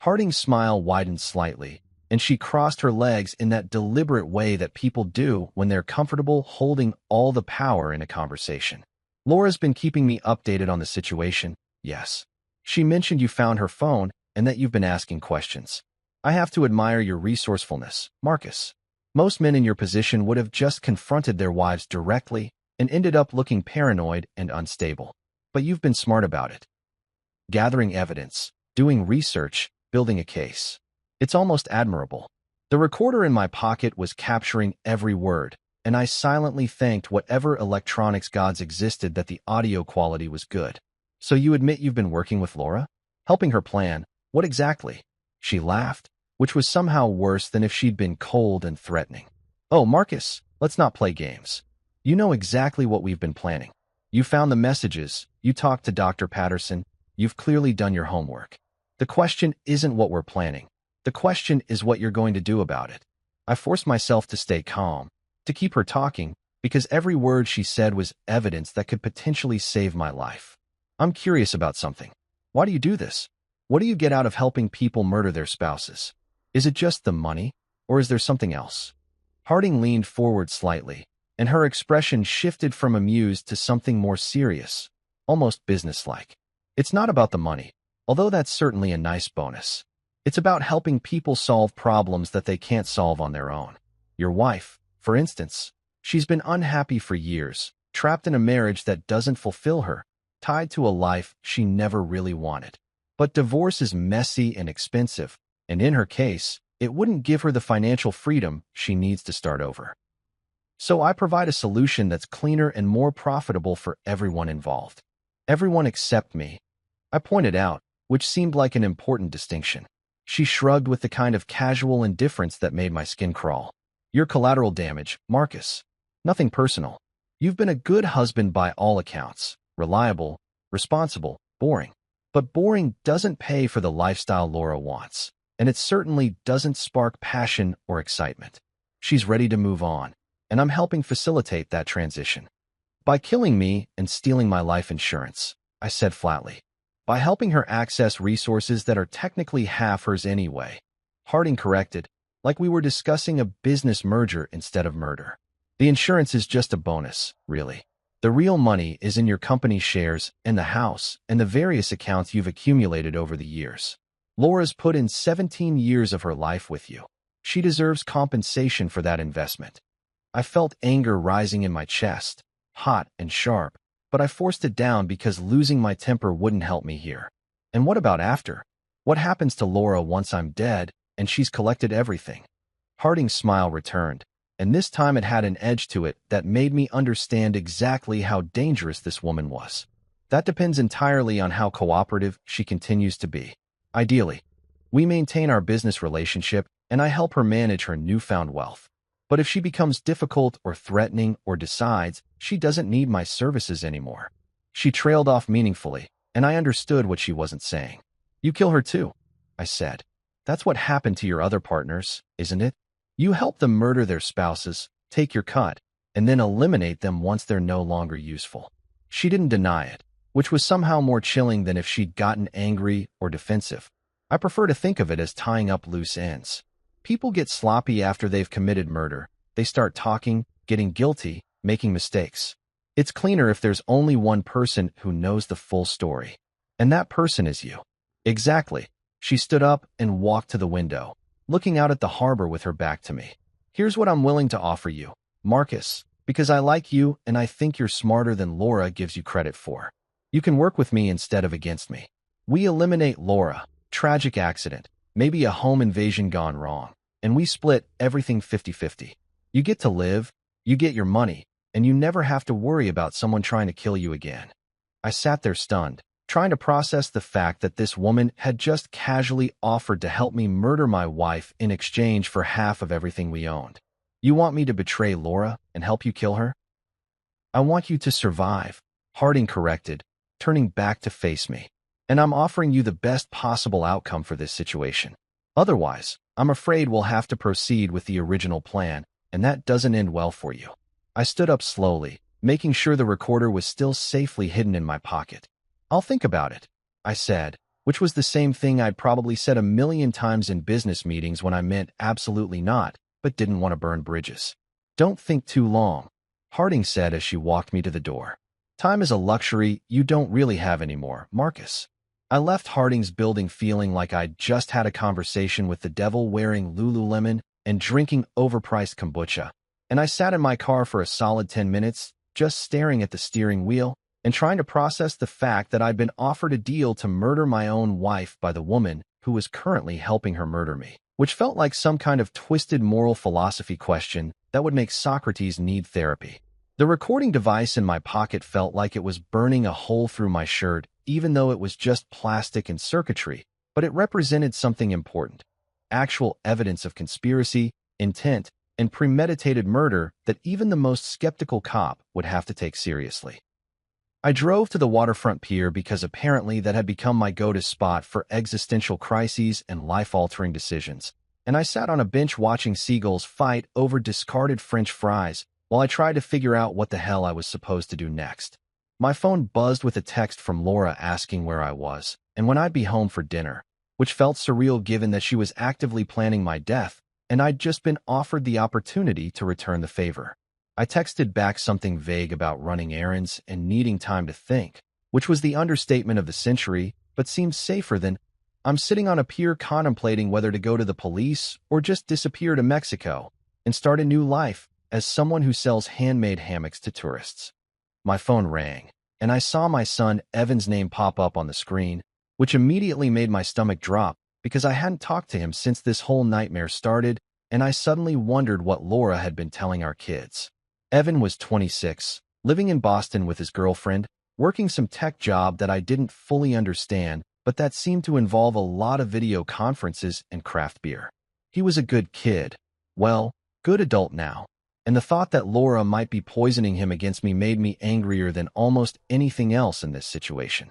Harding's smile widened slightly, and she crossed her legs in that deliberate way that people do when they're comfortable holding all the power in a conversation. "Laura's been keeping me updated on the situation, yes. She mentioned you found her phone and that you've been asking questions. I have to admire your resourcefulness, Marcus. Most men in your position would have just confronted their wives directly and ended up looking paranoid and unstable. But you've been smart about it. Gathering evidence, doing research, building a case. It's almost admirable." The recorder in my pocket was capturing every word, and I silently thanked whatever electronics gods existed that the audio quality was good. "So you admit you've been working with Laura? Helping her plan? What exactly?" She laughed, which was somehow worse than if she'd been cold and threatening. "Oh, Marcus, let's not play games. You know exactly what we've been planning. You found the messages, you talked to Dr. Patterson, you've clearly done your homework. The question isn't what we're planning. The question is what you're going to do about it." I forced myself to stay calm, to keep her talking, because every word she said was evidence that could potentially save my life. "I'm curious about something. Why do you do this? What do you get out of helping people murder their spouses? Is it just the money, or is there something else?" Harding leaned forward slightly, and her expression shifted from amused to something more serious, almost businesslike. "It's not about the money, although that's certainly a nice bonus. It's about helping people solve problems that they can't solve on their own. Your wife, for instance, she's been unhappy for years, trapped in a marriage that doesn't fulfill her, tied to a life she never really wanted. But divorce is messy and expensive, and in her case, it wouldn't give her the financial freedom she needs to start over. So I provide a solution that's cleaner and more profitable for everyone involved. Everyone except me," I pointed out, which seemed like an important distinction. She shrugged with the kind of casual indifference that made my skin crawl. "You're collateral damage, Marcus. Nothing personal. You've been a good husband by all accounts. Reliable, responsible, boring. But boring doesn't pay for the lifestyle Laura wants, and it certainly doesn't spark passion or excitement. She's ready to move on, and I'm helping facilitate that transition. By killing me and stealing my life insurance, I said flatly. By helping her access resources that are technically half hers anyway. Harding corrected, like we were discussing a business merger instead of murder. The insurance is just a bonus, really. The real money is in your company's shares and the house and the various accounts you've accumulated over the years. Laura's put in 17 years of her life with you. She deserves compensation for that investment. I felt anger rising in my chest, hot and sharp, but I forced it down because losing my temper wouldn't help me here. And what about after? What happens to Laura once I'm dead and she's collected everything? Harding's smile returned, and this time it had an edge to it that made me understand exactly how dangerous this woman was. That depends entirely on how cooperative she continues to be. Ideally, we maintain our business relationship and I help her manage her newfound wealth. But if she becomes difficult or threatening or decides she doesn't need my services anymore. She trailed off meaningfully, and I understood what she wasn't saying. You kill her too, I said. That's what happened to your other partners, isn't it? You help them murder their spouses, take your cut, and then eliminate them once they're no longer useful. She didn't deny it, which was somehow more chilling than if she'd gotten angry or defensive. I prefer to think of it as tying up loose ends. People get sloppy after they've committed murder. They start talking, getting guilty, making mistakes. It's cleaner if there's only one person who knows the full story. And that person is you. Exactly. She stood up and walked to the window, looking out at the harbor with her back to me. Here's what I'm willing to offer you, Marcus, because I like you and I think you're smarter than Laura gives you credit for. You can work with me instead of against me. We eliminate Laura, tragic accident, maybe a home invasion gone wrong, and we split everything 50-50. You get to live, you get your money, and you never have to worry about someone trying to kill you again. I sat there stunned, trying to process the fact that this woman had just casually offered to help me murder my wife in exchange for half of everything we owned. You want me to betray Laura and help you kill her? I want you to survive, Harding corrected, turning back to face me. And I'm offering you the best possible outcome for this situation. Otherwise, I'm afraid we'll have to proceed with the original plan, and that doesn't end well for you. I stood up slowly, making sure the recorder was still safely hidden in my pocket. I'll think about it, I said, which was the same thing I'd probably said a million times in business meetings when I meant absolutely not, but didn't want to burn bridges. Don't think too long, Harding said as she walked me to the door. Time is a luxury you don't really have anymore, Marcus. I left Harding's building feeling like I'd just had a conversation with the devil wearing Lululemon and drinking overpriced kombucha, and I sat in my car for a solid 10 minutes, just staring at the steering wheel and trying to process the fact that I'd been offered a deal to murder my own wife by the woman who was currently helping her murder me, which felt like some kind of twisted moral philosophy question that would make Socrates need therapy. The recording device in my pocket felt like it was burning a hole through my shirt, even though it was just plastic and circuitry, but it represented something important. Actual evidence of conspiracy, intent, and premeditated murder that even the most skeptical cop would have to take seriously. I drove to the waterfront pier because apparently that had become my go-to spot for existential crises and life-altering decisions, and I sat on a bench watching seagulls fight over discarded French fries while I tried to figure out what the hell I was supposed to do next. My phone buzzed with a text from Laura asking where I was and when I'd be home for dinner, which felt surreal given that she was actively planning my death and I'd just been offered the opportunity to return the favor. I texted back something vague about running errands and needing time to think, which was the understatement of the century, but seemed safer than, I'm sitting on a pier contemplating whether to go to the police or just disappear to Mexico and start a new life as someone who sells handmade hammocks to tourists. My phone rang, and I saw my son Evan's name pop up on the screen, which immediately made my stomach drop because I hadn't talked to him since this whole nightmare started, and I suddenly wondered what Laura had been telling our kids. Evan was 26, living in Boston with his girlfriend, working some tech job that I didn't fully understand, but that seemed to involve a lot of video conferences and craft beer. He was a good kid. Well, good adult now. And the thought that Laura might be poisoning him against me made me angrier than almost anything else in this situation.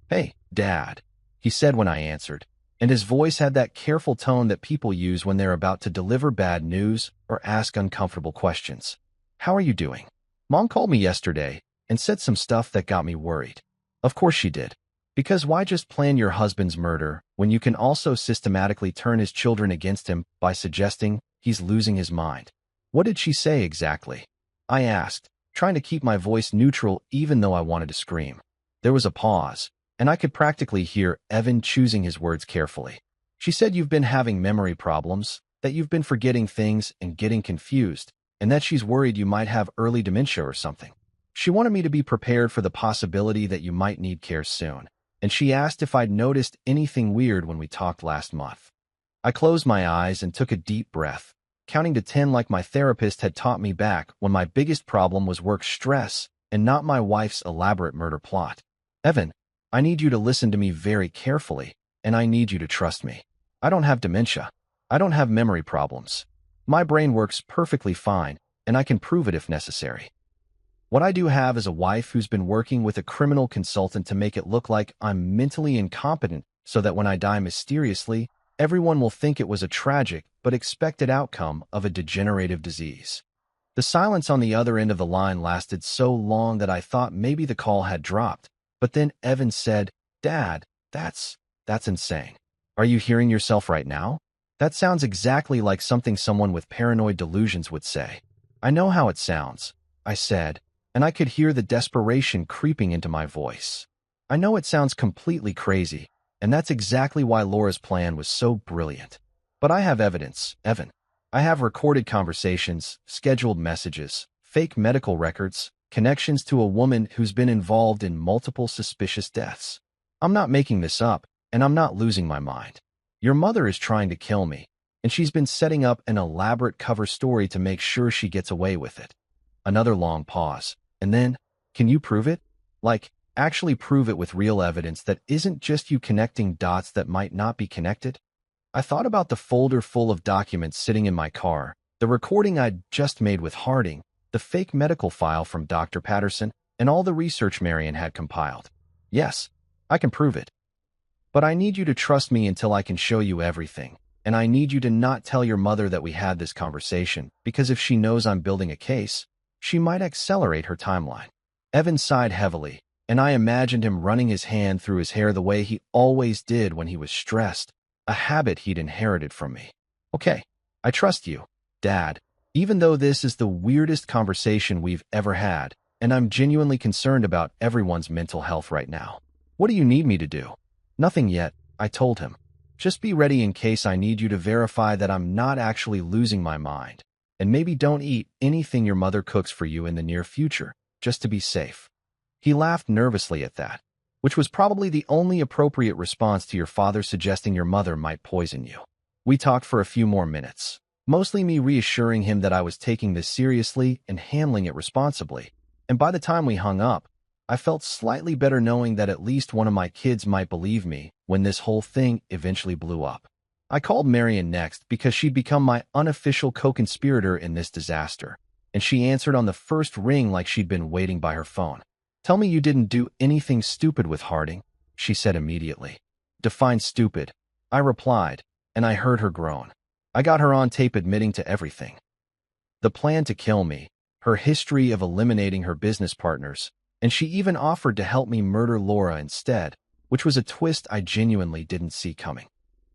Hey, Dad, he said when I answered. and his voice had that careful tone that people use when they're about to deliver bad news or ask uncomfortable questions. How are you doing? Mom called me yesterday and said some stuff that got me worried. Of course she did. Because why just plan your husband's murder when you can also systematically turn his children against him by suggesting he's losing his mind? What did she say exactly? I asked, trying to keep my voice neutral even though I wanted to scream. There was a pause, and I could practically hear Evan choosing his words carefully. She said you've been having memory problems, that you've been forgetting things and getting confused, and that she's worried you might have early dementia or something. She wanted me to be prepared for the possibility that you might need care soon, and she asked if I'd noticed anything weird when we talked last month. I closed my eyes and took a deep breath, counting to 10 like my therapist had taught me back when my biggest problem was work stress and not my wife's elaborate murder plot. Evan, I need you to listen to me very carefully, and I need you to trust me. I don't have dementia. I don't have memory problems. My brain works perfectly fine, and I can prove it if necessary. What I do have is a wife who's been working with a criminal consultant to make it look like I'm mentally incompetent so that when I die mysteriously, everyone will think it was a tragic but expected outcome of a degenerative disease. The silence on the other end of the line lasted so long that I thought maybe the call had dropped, but then Evan said, "Dad, that's insane. Are you hearing yourself right now? That sounds exactly like something someone with paranoid delusions would say." "I know how it sounds," I said, and I could hear the desperation creeping into my voice. "I know it sounds completely crazy, and that's exactly why Laura's plan was so brilliant. But I have evidence, Evan. I have recorded conversations, scheduled messages, fake medical records, connections to a woman who's been involved in multiple suspicious deaths. I'm not making this up, and I'm not losing my mind. Your mother is trying to kill me, and she's been setting up an elaborate cover story to make sure she gets away with it." Another long pause, and then, "Can you prove it? Like, actually prove it with real evidence that isn't just you connecting dots that might not be connected?" I thought about the folder full of documents sitting in my car, the recording I'd just made with Harding, the fake medical file from Dr. Patterson, and all the research Marion had compiled. "Yes, I can prove it. But I need you to trust me until I can show you everything, and I need you to not tell your mother that we had this conversation, because if she knows I'm building a case, she might accelerate her timeline." Evan sighed heavily, and I imagined him running his hand through his hair the way he always did when he was stressed, a habit he'd inherited from me. "Okay, I trust you, Dad, even though this is the weirdest conversation we've ever had, and I'm genuinely concerned about everyone's mental health right now. What do you need me to do?" "Nothing yet," I told him. "Just be ready in case I need you to verify that I'm not actually losing my mind. And maybe don't eat anything your mother cooks for you in the near future, just to be safe." He laughed nervously at that, which was probably the only appropriate response to your father suggesting your mother might poison you. We talked for a few more minutes, mostly me reassuring him that I was taking this seriously and handling it responsibly. And by the time we hung up, I felt slightly better knowing that at least one of my kids might believe me when this whole thing eventually blew up. I called Marion next because she'd become my unofficial co-conspirator in this disaster, and she answered on the first ring like she'd been waiting by her phone. "Tell me you didn't do anything stupid with Harding," she said immediately. "Define stupid," I replied, and I heard her groan. I got her on tape admitting to everything. The plan to kill me, her history of eliminating her business partners, and she even offered to help me murder Laura instead, which was a twist I genuinely didn't see coming.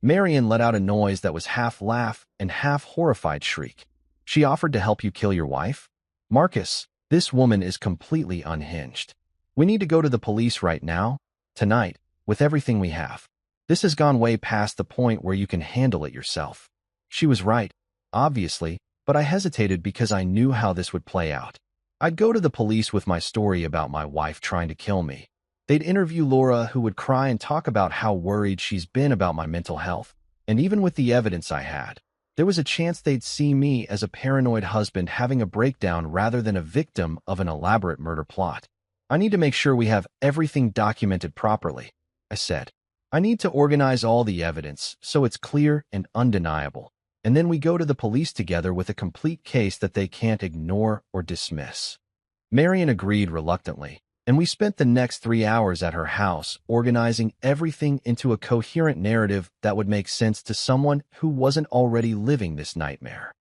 Marion let out a noise that was half laugh and half horrified shriek. "She offered to help you kill your wife? Marcus, this woman is completely unhinged. We need to go to the police right now, tonight, with everything we have. This has gone way past the point where you can handle it yourself." She was right, obviously, but I hesitated because I knew how this would play out. I'd go to the police with my story about my wife trying to kill me. They'd interview Laura, who would cry and talk about how worried she's been about my mental health. And even with the evidence I had, there was a chance they'd see me as a paranoid husband having a breakdown rather than a victim of an elaborate murder plot. "I need to make sure we have everything documented properly," I said. "I need to organize all the evidence so it's clear and undeniable. And then we go to the police together with a complete case that they can't ignore or dismiss." Marion agreed reluctantly, and we spent the next 3 hours at her house organizing everything into a coherent narrative that would make sense to someone who wasn't already living this nightmare.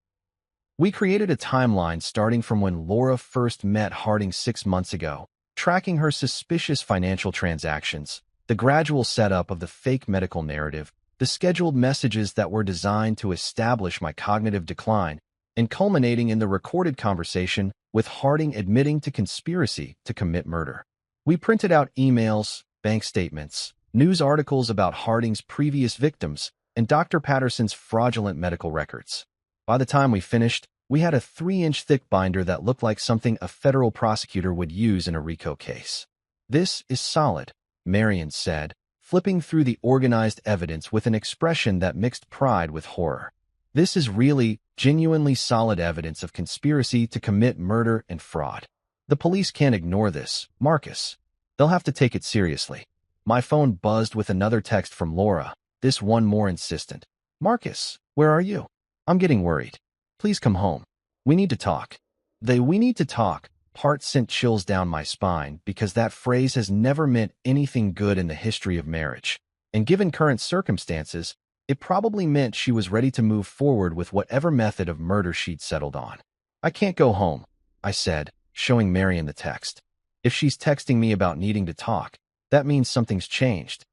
We created a timeline starting from when Laura first met Harding 6 months ago, tracking her suspicious financial transactions, the gradual setup of the fake medical narrative, the scheduled messages that were designed to establish my cognitive decline, and culminating in the recorded conversation with Harding admitting to conspiracy to commit murder. We printed out emails, bank statements, news articles about Harding's previous victims, and Dr. Patterson's fraudulent medical records. By the time we finished, we had a 3-inch thick binder that looked like something a federal prosecutor would use in a RICO case. "This is solid," Marion said, flipping through the organized evidence with an expression that mixed pride with horror. "This is really, genuinely solid evidence of conspiracy to commit murder and fraud. The police can't ignore this, Marcus. They'll have to take it seriously." My phone buzzed with another text from Laura, this one more insistent. "Marcus, where are you? I'm getting worried. Please come home. We need to talk." The "we need to talk" part sent chills down my spine because that phrase has never meant anything good in the history of marriage. And given current circumstances, it probably meant she was ready to move forward with whatever method of murder she'd settled on. "I can't go home," I said, showing Marion the text. If she's texting me about needing to talk, that means something's changed.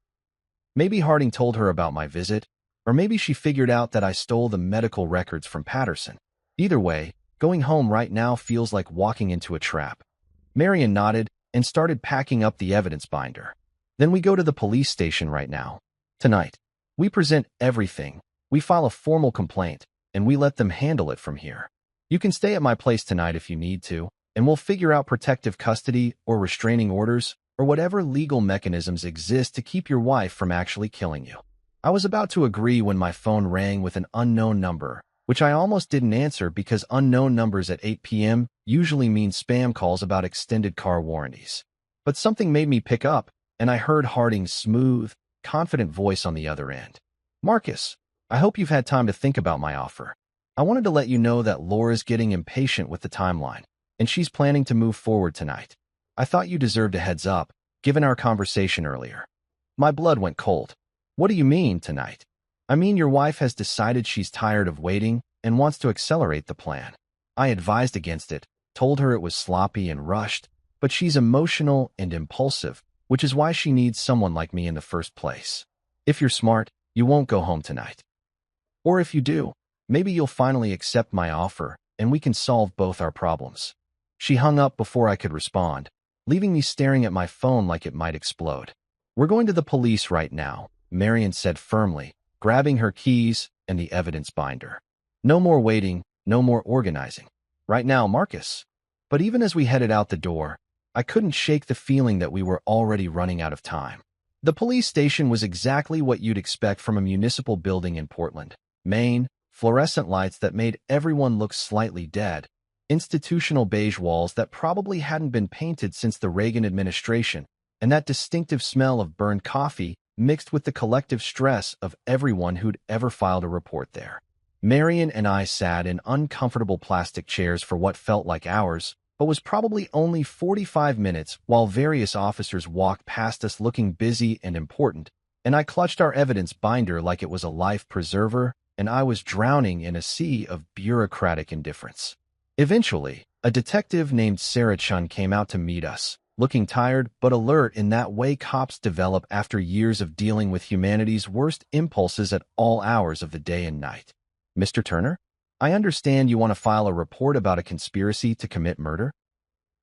Maybe Harding told her about my visit, or maybe she figured out that I stole the medical records from Patterson. Either way, going home right now feels like walking into a trap. Marion nodded and started packing up the evidence binder. "Then we go to the police station right now. Tonight. We present everything. We file a formal complaint, and we let them handle it from here. You can stay at my place tonight if you need to, and we'll figure out protective custody or restraining orders or whatever legal mechanisms exist to keep your wife from actually killing you." I was about to agree when my phone rang with an unknown number, which I almost didn't answer because unknown numbers at 8 p.m. usually mean spam calls about extended car warranties. But something made me pick up, and I heard Harding's smooth, confident voice on the other end. "Marcus, I hope you've had time to think about my offer. I wanted to let you know that Laura's getting impatient with the timeline, and she's planning to move forward tonight. I thought you deserved a heads up, given our conversation earlier." My blood went cold. "What do you mean, tonight?" "I mean your wife has decided she's tired of waiting and wants to accelerate the plan. I advised against it, told her it was sloppy and rushed, but she's emotional and impulsive, which is why she needs someone like me in the first place. If you're smart, you won't go home tonight. Or if you do, maybe you'll finally accept my offer and we can solve both our problems." She hung up before I could respond, leaving me staring at my phone like it might explode. "We're going to the police right now," Marion said firmly, grabbing her keys and the evidence binder. "No more waiting, no more organizing. Right now, Marcus." But even as we headed out the door, I couldn't shake the feeling that we were already running out of time. The police station was exactly what you'd expect from a municipal building in Portland, Maine, fluorescent lights that made everyone look slightly dead, institutional beige walls that probably hadn't been painted since the Reagan administration, and that distinctive smell of burned coffee mixed with the collective stress of everyone who'd ever filed a report there. Marion and I sat in uncomfortable plastic chairs for what felt like hours, but was probably only 45 minutes while various officers walked past us looking busy and important, and I clutched our evidence binder like it was a life preserver, and I was drowning in a sea of bureaucratic indifference. Eventually, a detective named Sarah Chun came out to meet us, looking tired but alert in that way cops develop after years of dealing with humanity's worst impulses at all hours of the day and night. "Mr. Turner, I understand you want to file a report about a conspiracy to commit murder?"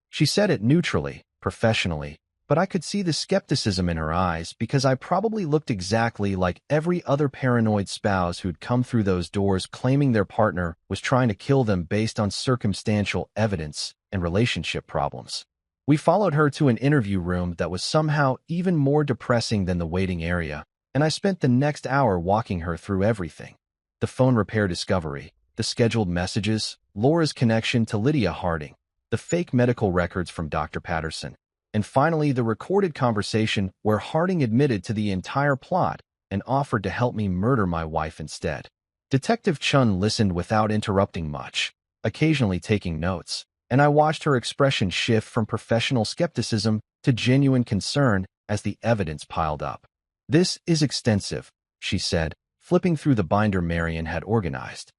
She said it neutrally, professionally, but I could see the skepticism in her eyes because I probably looked exactly like every other paranoid spouse who'd come through those doors claiming their partner was trying to kill them based on circumstantial evidence and relationship problems. We followed her to an interview room that was somehow even more depressing than the waiting area, and I spent the next hour walking her through everything. The phone repair discovery, the scheduled messages, Laura's connection to Lydia Harding, the fake medical records from Dr. Patterson, and finally the recorded conversation where Harding admitted to the entire plot and offered to help me murder my wife instead. Detective Chun listened without interrupting much, occasionally taking notes, and I watched her expression shift from professional skepticism to genuine concern as the evidence piled up. "This is extensive," she said, flipping through the binder Marion had organized.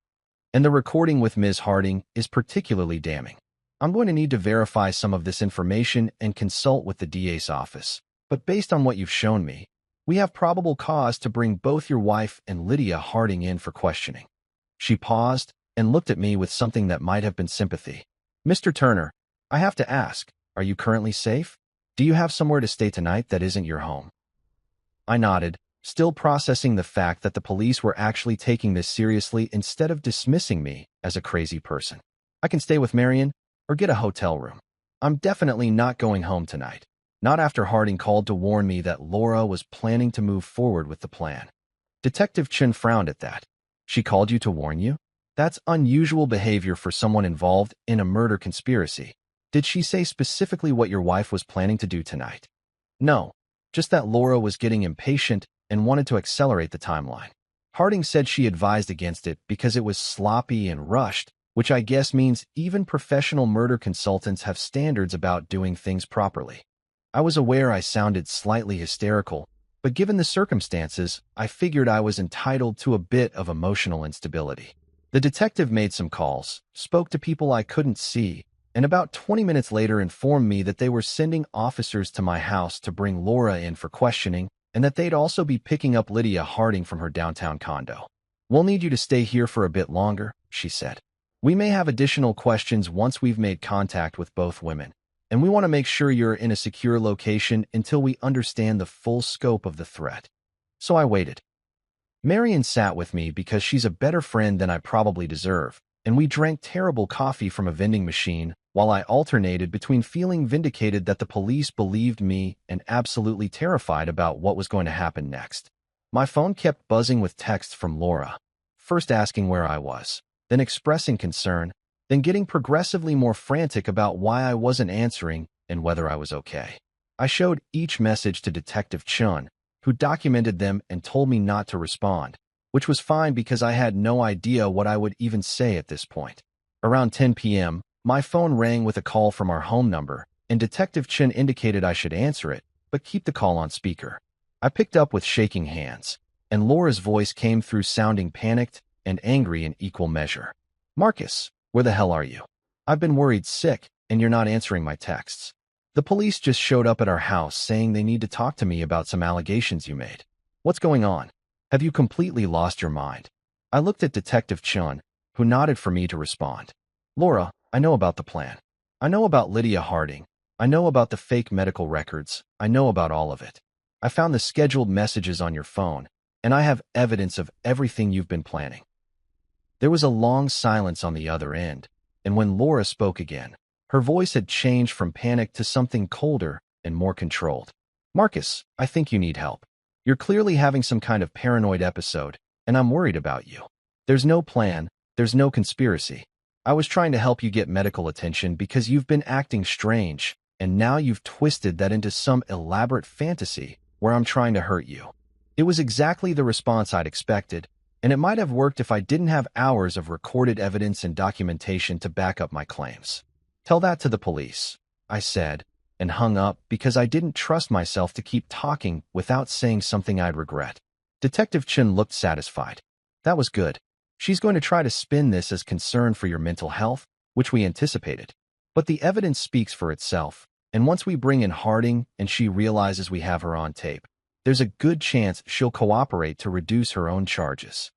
"And the recording with Ms. Harding is particularly damning. I'm going to need to verify some of this information and consult with the DA's office. But based on what you've shown me, we have probable cause to bring both your wife and Lydia Harding in for questioning." She paused and looked at me with something that might have been sympathy. "Mr. Turner, I have to ask, are you currently safe? Do you have somewhere to stay tonight that isn't your home?" I nodded, still processing the fact that the police were actually taking this seriously instead of dismissing me as a crazy person. "I can stay with Marion or get a hotel room. I'm definitely not going home tonight. Not after Harding called to warn me that Laura was planning to move forward with the plan." Detective Chen frowned at that. "She called you to warn you? That's unusual behavior for someone involved in a murder conspiracy. Did she say specifically what your wife was planning to do tonight?" "No, just that Laura was getting impatient and wanted to accelerate the timeline. Harding said she advised against it because it was sloppy and rushed, which I guess means even professional murder consultants have standards about doing things properly." I was aware I sounded slightly hysterical, but given the circumstances, I figured I was entitled to a bit of emotional instability. The detective made some calls, spoke to people I couldn't see, and about 20 minutes later informed me that they were sending officers to my house to bring Laura in for questioning and that they'd also be picking up Lydia Harding from her downtown condo. "We'll need you to stay here for a bit longer," she said. "We may have additional questions once we've made contact with both women, and we want to make sure you're in a secure location until we understand the full scope of the threat." So I waited. Marion sat with me because she's a better friend than I probably deserve, and we drank terrible coffee from a vending machine while I alternated between feeling vindicated that the police believed me and absolutely terrified about what was going to happen next. My phone kept buzzing with texts from Laura, first asking where I was, then expressing concern, then getting progressively more frantic about why I wasn't answering and whether I was okay. I showed each message to Detective Chun, who documented them and told me not to respond, which was fine because I had no idea what I would even say at this point. Around 10 p.m., my phone rang with a call from our home number, and Detective Chen indicated I should answer it, but keep the call on speaker. I picked up with shaking hands, and Laura's voice came through sounding panicked and angry in equal measure. "Marcus, where the hell are you? I've been worried sick, and you're not answering my texts. The police just showed up at our house saying they need to talk to me about some allegations you made. What's going on? Have you completely lost your mind?" I looked at Detective Chun, who nodded for me to respond. "Laura, I know about the plan. I know about Lydia Harding. I know about the fake medical records. I know about all of it. I found the scheduled messages on your phone, and I have evidence of everything you've been planning." There was a long silence on the other end, and when Laura spoke again, her voice had changed from panic to something colder and more controlled. "Marcus, I think you need help. You're clearly having some kind of paranoid episode, and I'm worried about you. There's no plan, there's no conspiracy. I was trying to help you get medical attention because you've been acting strange, and now you've twisted that into some elaborate fantasy where I'm trying to hurt you." It was exactly the response I'd expected, and it might have worked if I didn't have hours of recorded evidence and documentation to back up my claims. "Tell that to the police," I said, and hung up because I didn't trust myself to keep talking without saying something I'd regret. Detective Chen looked satisfied. "That was good. She's going to try to spin this as concern for your mental health, which we anticipated. But the evidence speaks for itself, and once we bring in Harding and she realizes we have her on tape, there's a good chance she'll cooperate to reduce her own charges."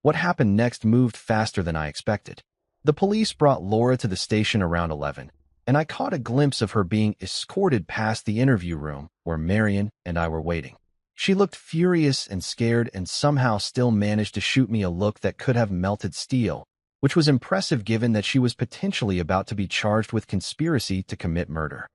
What happened next moved faster than I expected. The police brought Laura to the station around 11, and I caught a glimpse of her being escorted past the interview room where Marion and I were waiting. She looked furious and scared and somehow still managed to shoot me a look that could have melted steel, which was impressive given that she was potentially about to be charged with conspiracy to commit murder.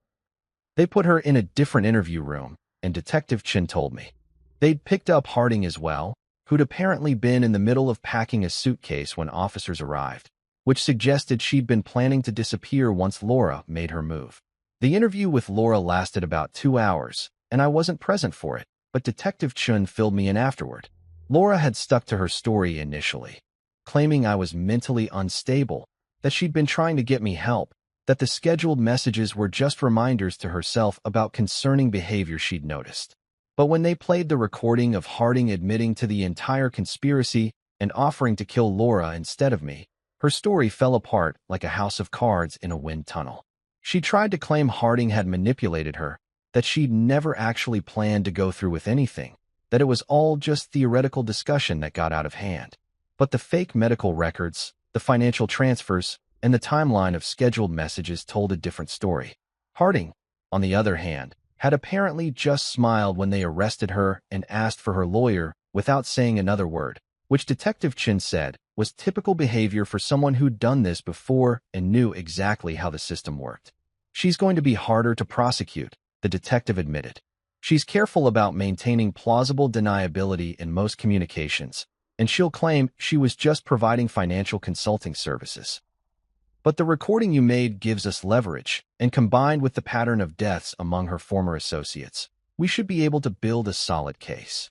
They put her in a different interview room, and Detective Chen told me they'd picked up Harding as well, who'd apparently been in the middle of packing a suitcase when officers arrived, which suggested she'd been planning to disappear once Laura made her move. The interview with Laura lasted about 2 hours, and I wasn't present for it, but Detective Chun filled me in afterward. Laura had stuck to her story initially, claiming I was mentally unstable, that she'd been trying to get me help, that the scheduled messages were just reminders to herself about concerning behavior she'd noticed. But when they played the recording of Harding admitting to the entire conspiracy and offering to kill Laura instead of me, her story fell apart like a house of cards in a wind tunnel. She tried to claim Harding had manipulated her, that she'd never actually planned to go through with anything, that it was all just theoretical discussion that got out of hand. But the fake medical records, the financial transfers, and the timeline of scheduled messages told a different story. Harding, on the other hand, had apparently just smiled when they arrested her and asked for her lawyer without saying another word, which Detective Chin said was typical behavior for someone who'd done this before and knew exactly how the system worked. She's going to be harder to prosecute, the detective admitted. She's careful about maintaining plausible deniability in most communications, and she'll claim she was just providing financial consulting services. But the recording you made gives us leverage, and combined with the pattern of deaths among her former associates, we should be able to build a solid case.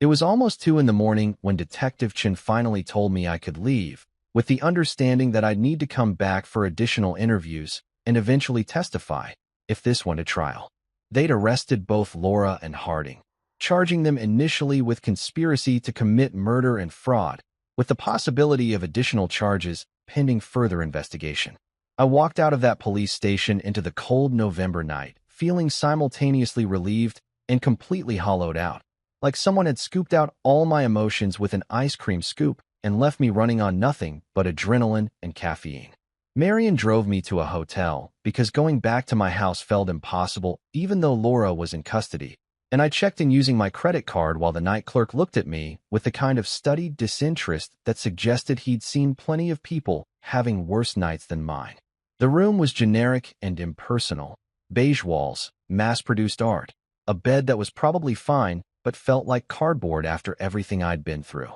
It was almost 2 in the morning when Detective Chin finally told me I could leave, with the understanding that I'd need to come back for additional interviews and eventually testify, if this went to trial. They'd arrested both Laura and Harding, charging them initially with conspiracy to commit murder and fraud, with the possibility of additional charges pending further investigation. I walked out of that police station into the cold November night, feeling simultaneously relieved and completely hollowed out, like someone had scooped out all my emotions with an ice cream scoop and left me running on nothing but adrenaline and caffeine. Marion drove me to a hotel because going back to my house felt impossible even though Laura was in custody, and I checked in using my credit card while the night clerk looked at me with the kind of studied disinterest that suggested he'd seen plenty of people having worse nights than mine. The room was generic and impersonal. Beige walls, mass-produced art, a bed that was probably fine but felt like cardboard after everything I'd been through.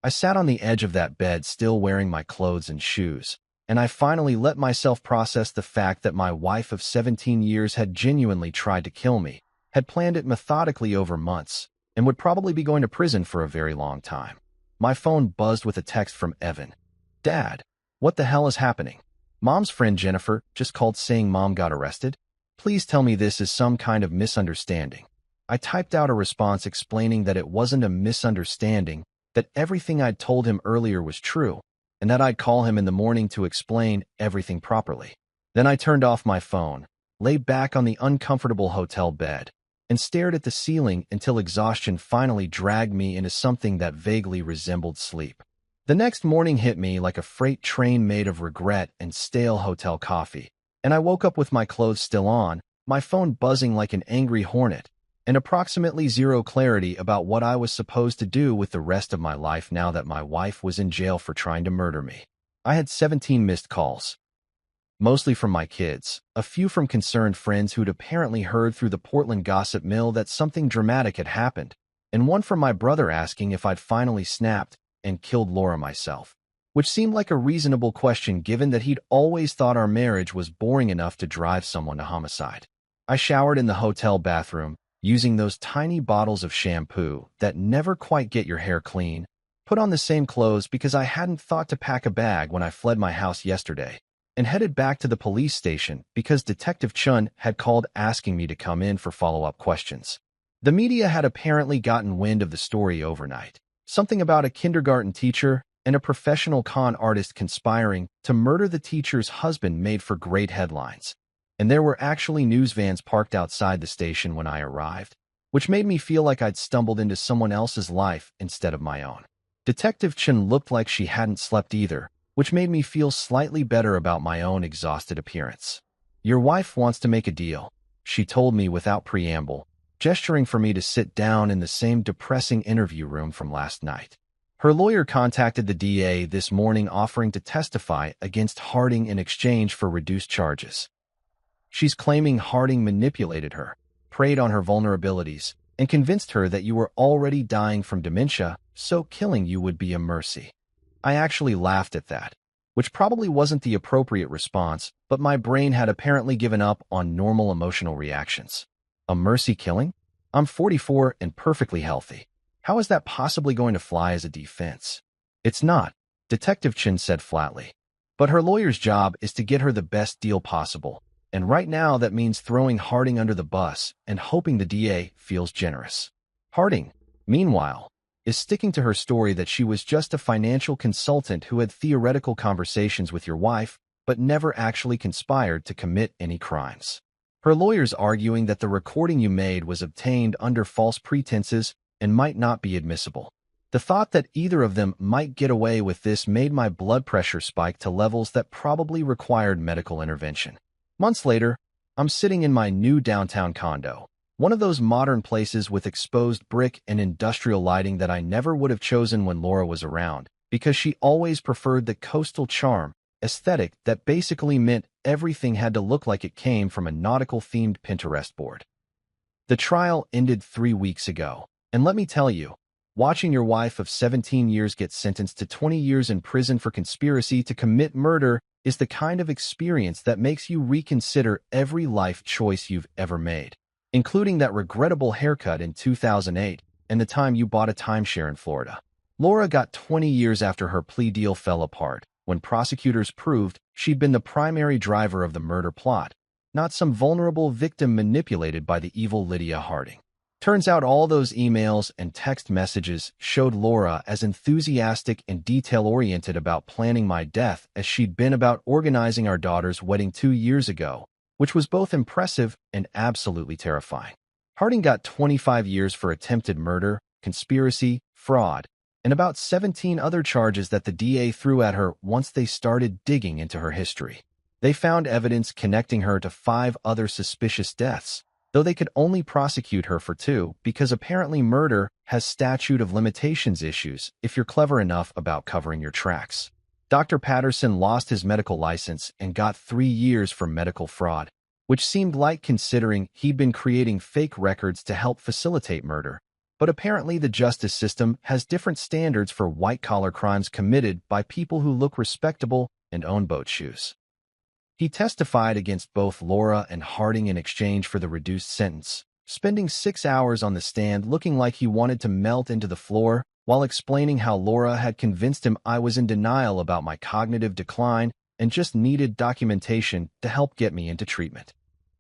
I sat on the edge of that bed still wearing my clothes and shoes, and I finally let myself process the fact that my wife of 17 years had genuinely tried to kill me, had planned it methodically over months, and would probably be going to prison for a very long time. My phone buzzed with a text from Evan. "Dad, what the hell is happening? Mom's friend Jennifer just called saying Mom got arrested. Please tell me this is some kind of misunderstanding." I typed out a response explaining that it wasn't a misunderstanding, that everything I'd told him earlier was true, and that I'd call him in the morning to explain everything properly. Then I turned off my phone, lay back on the uncomfortable hotel bed, and stared at the ceiling until exhaustion finally dragged me into something that vaguely resembled sleep. The next morning hit me like a freight train made of regret and stale hotel coffee, and I woke up with my clothes still on, my phone buzzing like an angry hornet, and approximately zero clarity about what I was supposed to do with the rest of my life now that my wife was in jail for trying to murder me. I had 17 missed calls, mostly from my kids, a few from concerned friends who'd apparently heard through the Portland gossip mill that something dramatic had happened, and one from my brother asking if I'd finally snapped and killed Laura myself, which seemed like a reasonable question given that he'd always thought our marriage was boring enough to drive someone to homicide. I showered in the hotel bathroom, using those tiny bottles of shampoo that never quite get your hair clean, put on the same clothes because I hadn't thought to pack a bag when I fled my house yesterday, and headed back to the police station because Detective Chun had called asking me to come in for follow-up questions. The media had apparently gotten wind of the story overnight, something about a kindergarten teacher and a professional con artist conspiring to murder the teacher's husband made for great headlines. And there were actually news vans parked outside the station when I arrived, which made me feel like I'd stumbled into someone else's life instead of my own. Detective Chen looked like she hadn't slept either, which made me feel slightly better about my own exhausted appearance. "Your wife wants to make a deal," she told me without preamble, gesturing for me to sit down in the same depressing interview room from last night. Her lawyer contacted the DA this morning offering to testify against Harding in exchange for reduced charges. She's claiming Harding manipulated her, preyed on her vulnerabilities, and convinced her that you were already dying from dementia, so killing you would be a mercy. I actually laughed at that, which probably wasn't the appropriate response, but my brain had apparently given up on normal emotional reactions. A mercy killing? I'm 44 and perfectly healthy. How is that possibly going to fly as a defense? It's not, Detective Chin said flatly. But her lawyer's job is to get her the best deal possible. And right now that means throwing Harding under the bus and hoping the DA feels generous. Harding, meanwhile, is sticking to her story that she was just a financial consultant who had theoretical conversations with your wife, but never actually conspired to commit any crimes. Her lawyer's arguing that the recording you made was obtained under false pretenses and might not be admissible. The thought that either of them might get away with this made my blood pressure spike to levels that probably required medical intervention. Months later, I'm sitting in my new downtown condo, one of those modern places with exposed brick and industrial lighting that I never would have chosen when Laura was around, because she always preferred the coastal charm aesthetic that basically meant everything had to look like it came from a nautical-themed Pinterest board. The trial ended 3 weeks ago, and let me tell you, watching your wife of 17 years get sentenced to 20 years in prison for conspiracy to commit murder is the kind of experience that makes you reconsider every life choice you've ever made, including that regrettable haircut in 2008 and the time you bought a timeshare in Florida. Laura got 20 years after her plea deal fell apart, when prosecutors proved she'd been the primary driver of the murder plot, not some vulnerable victim manipulated by the evil Lydia Harding. Turns out all those emails and text messages showed Laura as enthusiastic and detail-oriented about planning my death as she'd been about organizing our daughter's wedding 2 years ago, which was both impressive and absolutely terrifying. Harding got 25 years for attempted murder, conspiracy, fraud, and about 17 other charges that the DA threw at her once they started digging into her history. They found evidence connecting her to 5 other suspicious deaths, though they could only prosecute her for 2 because apparently murder has statute of limitations issues if you're clever enough about covering your tracks. Dr. Patterson lost his medical license and got 3 years for medical fraud, which seemed light considering he'd been creating fake records to help facilitate murder. But apparently the justice system has different standards for white-collar crimes committed by people who look respectable and own boat shoes. He testified against both Laura and Harding in exchange for the reduced sentence, spending 6 hours on the stand looking like he wanted to melt into the floor while explaining how Laura had convinced him I was in denial about my cognitive decline and just needed documentation to help get me into treatment.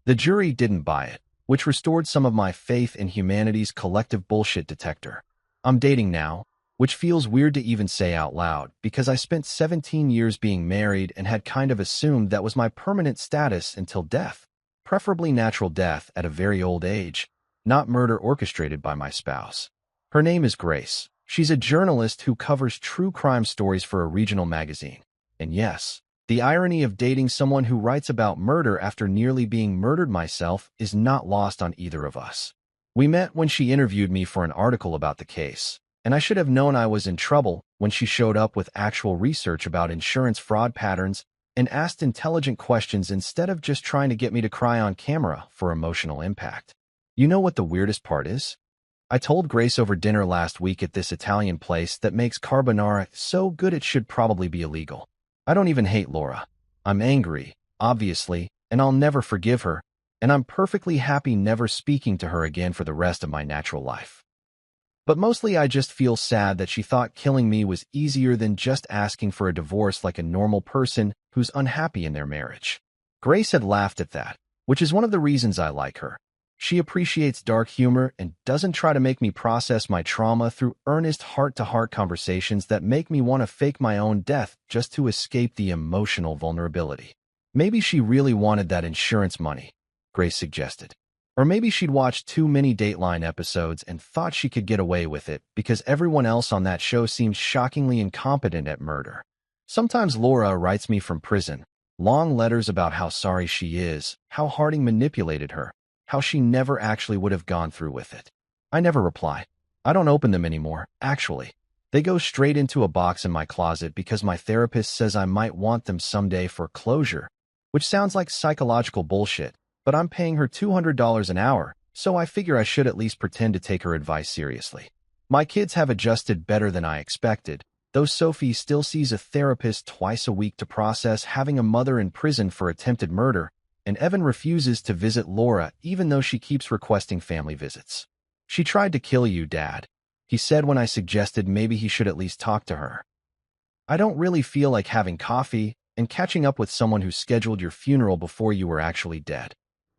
The jury didn't buy it, which restored some of my faith in humanity's collective bullshit detector. I'm dating now, which feels weird to even say out loud because I spent 17 years being married and had kind of assumed that was my permanent status until death, preferably natural death at a very old age, not murder orchestrated by my spouse. Her name is Grace. She's a journalist who covers true crime stories for a regional magazine. And yes, the irony of dating someone who writes about murder after nearly being murdered myself is not lost on either of us. We met when she interviewed me for an article about the case, and I should have known I was in trouble when she showed up with actual research about insurance fraud patterns and asked intelligent questions instead of just trying to get me to cry on camera for emotional impact. You know what the weirdest part is? I told Grace over dinner last week at this Italian place that makes carbonara so good it should probably be illegal. I don't even hate Laura. I'm angry, obviously, and I'll never forgive her, and I'm perfectly happy never speaking to her again for the rest of my natural life. But mostly I just feel sad that she thought killing me was easier than just asking for a divorce like a normal person who's unhappy in their marriage. Grace had laughed at that, which is one of the reasons I like her. She appreciates dark humor and doesn't try to make me process my trauma through earnest heart-to-heart conversations that make me want to fake my own death just to escape the emotional vulnerability. Maybe she really wanted that insurance money, Grace suggested. Or maybe she'd watched too many Dateline episodes and thought she could get away with it because everyone else on that show seems shockingly incompetent at murder. Sometimes Laura writes me from prison, long letters about how sorry she is, how Harding manipulated her, how she never actually would have gone through with it. I never reply. I don't open them anymore, actually. They go straight into a box in my closet because my therapist says I might want them someday for closure, which sounds like psychological bullshit. But I'm paying her $200 an hour, so I figure I should at least pretend to take her advice seriously. My kids have adjusted better than I expected, though Sophie still sees a therapist twice a week to process having a mother in prison for attempted murder, and Evan refuses to visit Laura even though she keeps requesting family visits. She tried to kill you, Dad, he said when I suggested maybe he should at least talk to her. I don't really feel like having coffee, and catching up with someone who scheduled your funeral before you were actually dead.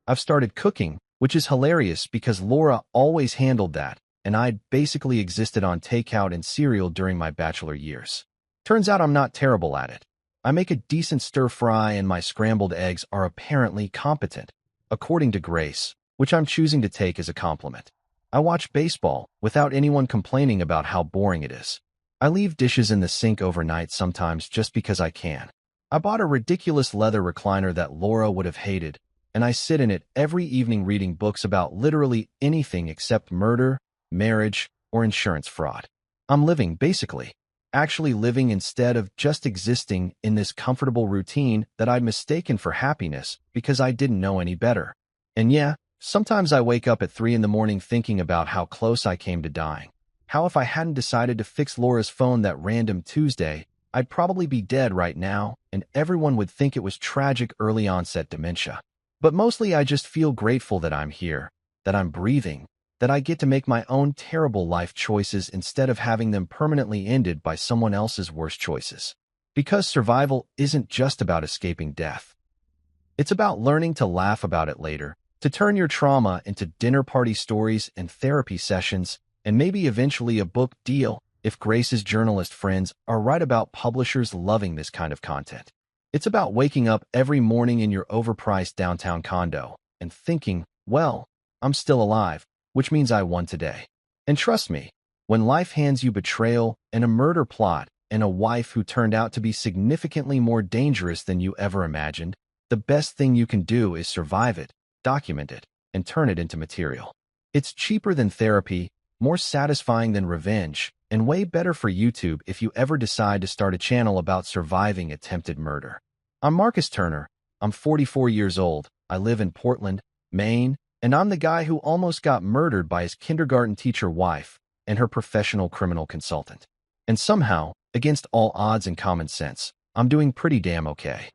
I've started cooking, which is hilarious because Laura always handled that, and I'd basically existed on takeout and cereal during my bachelor years. Turns out I'm not terrible at it. I make a decent stir-fry and my scrambled eggs are apparently competent, according to Grace, which I'm choosing to take as a compliment. I watch baseball without anyone complaining about how boring it is. I leave dishes in the sink overnight sometimes just because I can. I bought a ridiculous leather recliner that Laura would have hated, and I sit in it every evening reading books about literally anything except murder, marriage, or insurance fraud. I'm living, basically. Actually living instead of just existing in this comfortable routine that I'd mistaken for happiness because I didn't know any better. And yeah, sometimes I wake up at 3 in the morning thinking about how close I came to dying. How if I hadn't decided to fix Laura's phone that random Tuesday, I'd probably be dead right now, and everyone would think it was tragic early onset dementia. But mostly I just feel grateful that I'm here, that I'm breathing, that I get to make my own terrible life choices instead of having them permanently ended by someone else's worst choices. Because survival isn't just about escaping death. It's about learning to laugh about it later, to turn your trauma into dinner party stories and therapy sessions, and maybe eventually a book deal if Grace's journalist friends are right about publishers loving this kind of content. It's about waking up every morning in your overpriced downtown condo and thinking, well, I'm still alive, which means I won today. And trust me, when life hands you betrayal and a murder plot and a wife who turned out to be significantly more dangerous than you ever imagined, the best thing you can do is survive it, document it, and turn it into material. It's cheaper than therapy, more satisfying than revenge, and way better for YouTube if you ever decide to start a channel about surviving attempted murder. I'm Marcus Turner. I'm 44 years old. I live in Portland, Maine, and I'm the guy who almost got murdered by his kindergarten teacher wife and her professional criminal consultant. And somehow, against all odds and common sense, I'm doing pretty damn okay.